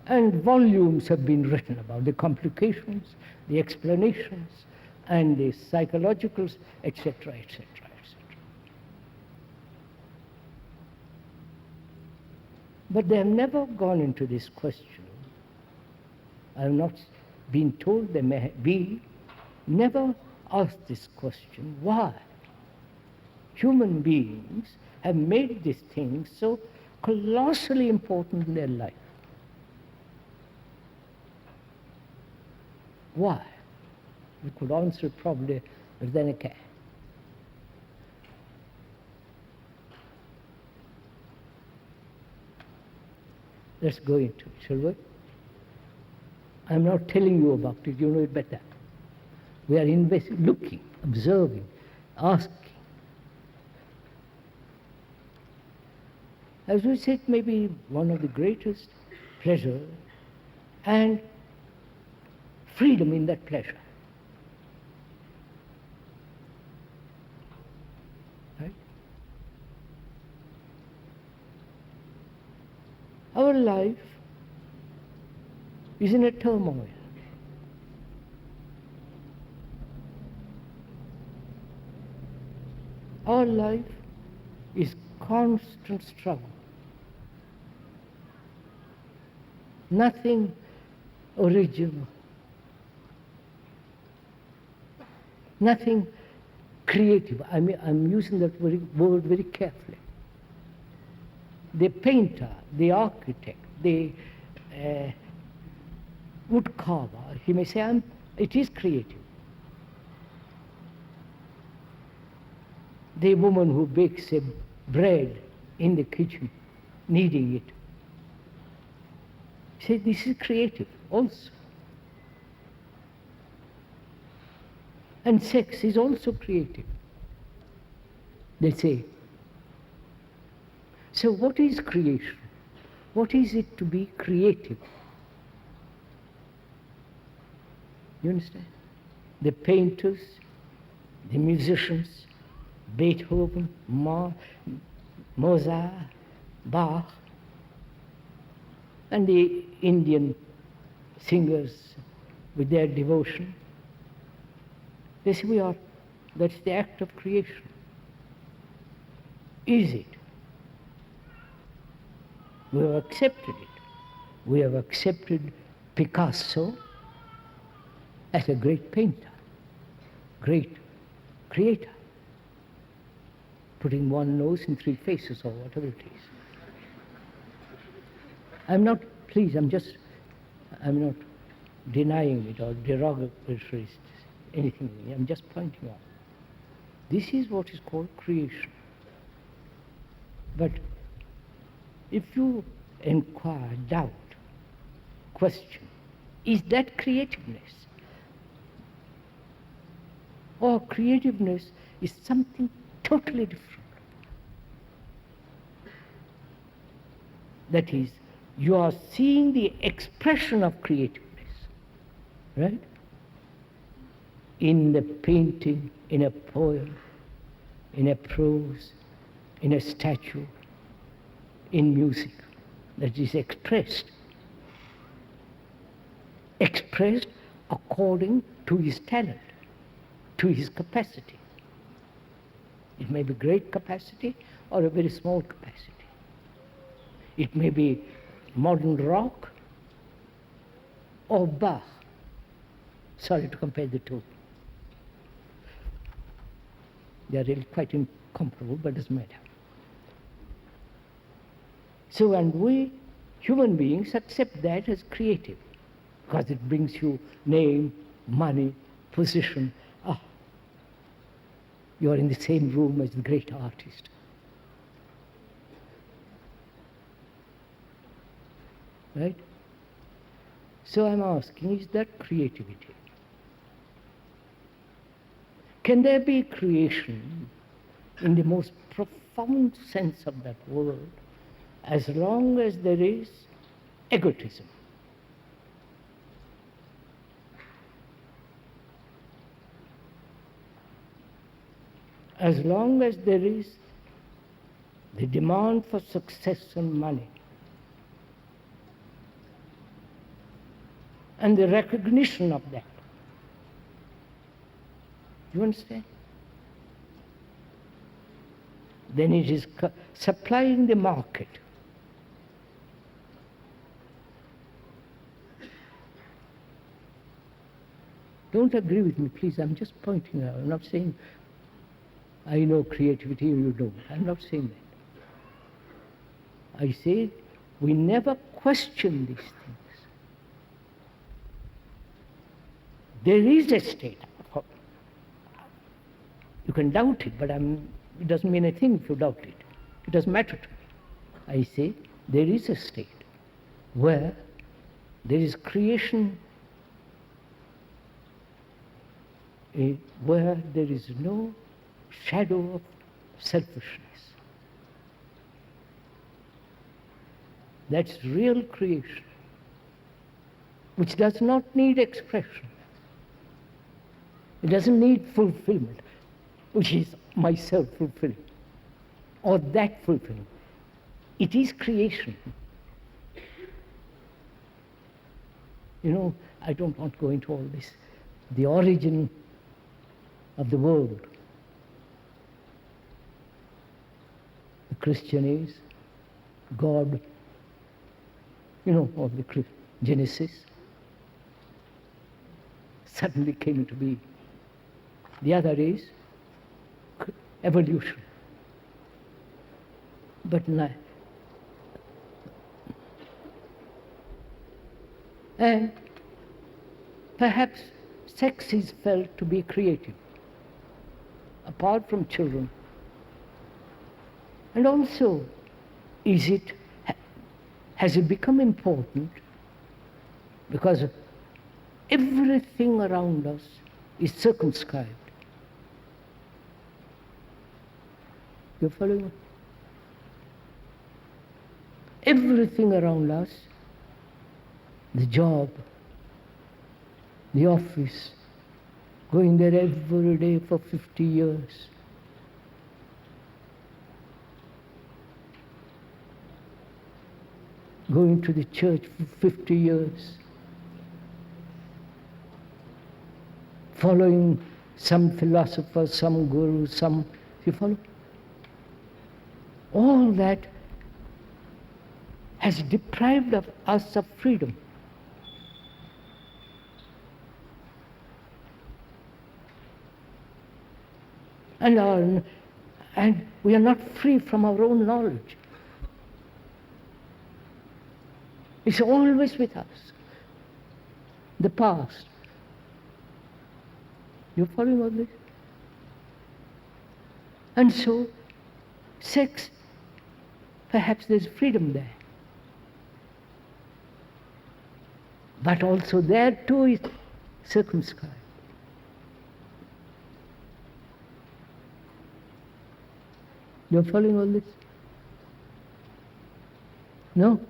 And volumes have been written about the complications, the explanations, and the psychologicals, etc., etc., etc. But they have never gone into this question. I have not been told they may be, never asked this question, why human beings have made this thing so colossally important in their life. Why? We could answer it probably, but then I can't. Let's go into it, shall we? I'm not telling you about it, you know it better. We are looking, observing, asking. As we said, maybe one of the greatest pleasure and freedom in that pleasure. Right? Our life is in a turmoil. Our life is constant struggle. Nothing original. Nothing creative. I mean, I'm using that word very carefully. The painter, the architect, the wood carver, he may say, it is creative. The woman who bakes a bread in the kitchen, kneading it, say this is creative also. And sex is also creative, they say. So what is creation? What is it to be creative? You understand? The painters, the musicians, Beethoven, Mozart, Bach, and the Indian singers with their devotion. They say that's the act of creation. Is it? We have accepted it. We have accepted Picasso as a great painter, great creator, putting one nose in three faces or whatever it is. I'm not denying it or derogatory anything. I'm just pointing out. This is what is called creation. But if you inquire, doubt, question, is that creativeness? Or creativeness is something totally different. That is, you are seeing the expression of creativeness, right? In the painting, in a poem, in a prose, in a statue, in music, that is expressed according to his talent, to his capacity. It may be great capacity or a very small capacity. It may be modern rock or Bach. Sorry to compare the two. They are really quite incomparable, but it doesn't matter. So, and we, human beings, accept that as creative, because it brings you name, money, position. You are in the same room as the great artist. Right? So I'm asking, is that creativity? Can there be creation in the most profound sense of that word as long as there is egotism? As long as there is the demand for success and money, and the recognition of that. You understand? Then it is supplying the market. Don't agree with me, please. I'm just pointing out. I'm not saying I know creativity, you don't. I'm not saying that. I say we never question these things. There is a state. You can doubt it, but it doesn't mean a thing if you doubt it. It doesn't matter to me. I say there is a state where there is creation, where there is no shadow of selfishness. That's real creation, which does not need expression. It doesn't need fulfillment, which is myself fulfilling, or that fulfilling. It is creation. You know, I don't want to go into all this. The origin of the world. The Christian is God, you know, of the Genesis, suddenly came into being. The other is evolution. But not. And perhaps sex is felt to be creative, apart from children. And also, has it become important because everything around us is circumscribed. You following me? Everything around us, the job, the office, going there every day for 50 years. Going to the church for 50 years. Following some philosopher, some guru, you follow? All that has deprived us of freedom. And we are not free from our own knowledge. It's always with us. The past. You following all this? And so, sex, perhaps there's freedom there. But also there too is circumscribed. You're following all this? No?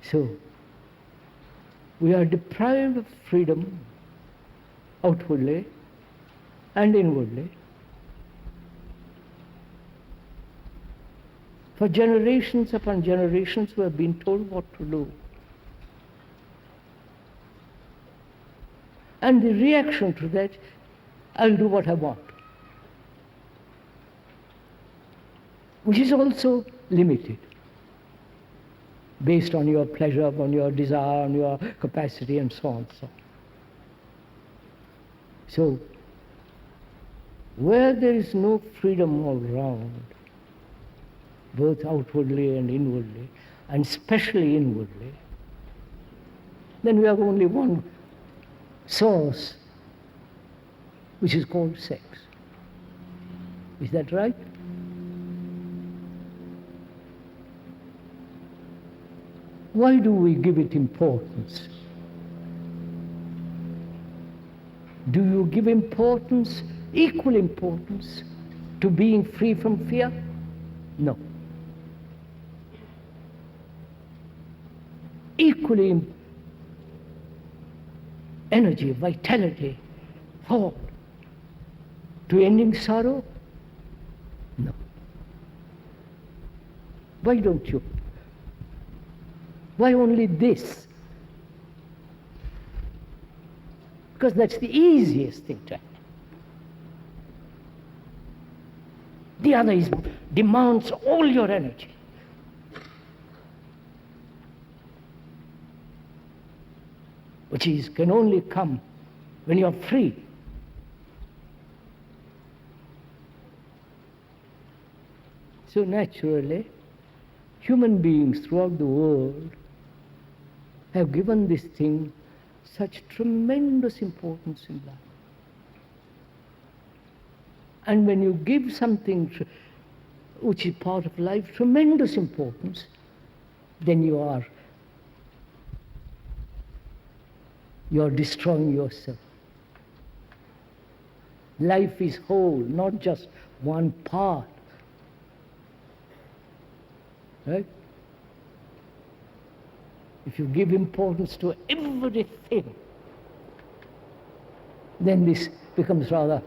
So, we are deprived of freedom outwardly and inwardly. For generations upon generations we have been told what to do. And the reaction to that, I'll do what I want. Which is also limited, based on your pleasure, on your desire, on your capacity, and so on and so on. So, where there is no freedom all round, both outwardly and inwardly, and especially inwardly, then we have only one source, which is called sex. Is that right? Why do we give it importance? Do you give importance, equal importance, to being free from fear? No. Equally energy, vitality, thought to ending sorrow? No. Why don't you? Why only this? Because that's the easiest thing to have. The other demands all your energy. Which can only come when you're free. So naturally, human beings throughout the world have given this thing such tremendous importance in life. And when you give something which is part of life tremendous importance, then you're destroying yourself. Life is whole, not just one part. Right? If you give importance to everything, then this becomes rather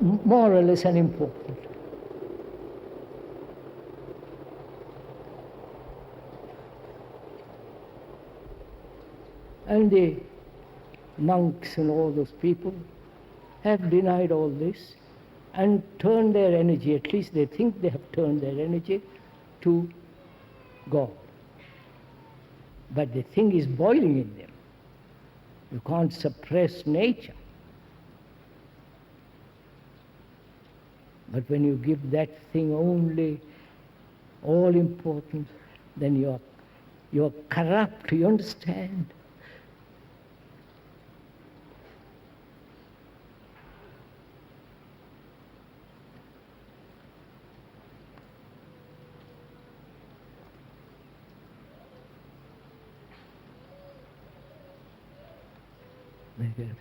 more or less unimportant. And the monks and all those people have denied all this and turned their energy, at least they think they have turned their energy, to God. But the thing is boiling in them. You can't suppress nature. But when you give that thing only all importance, then you're corrupt, you understand? Very good.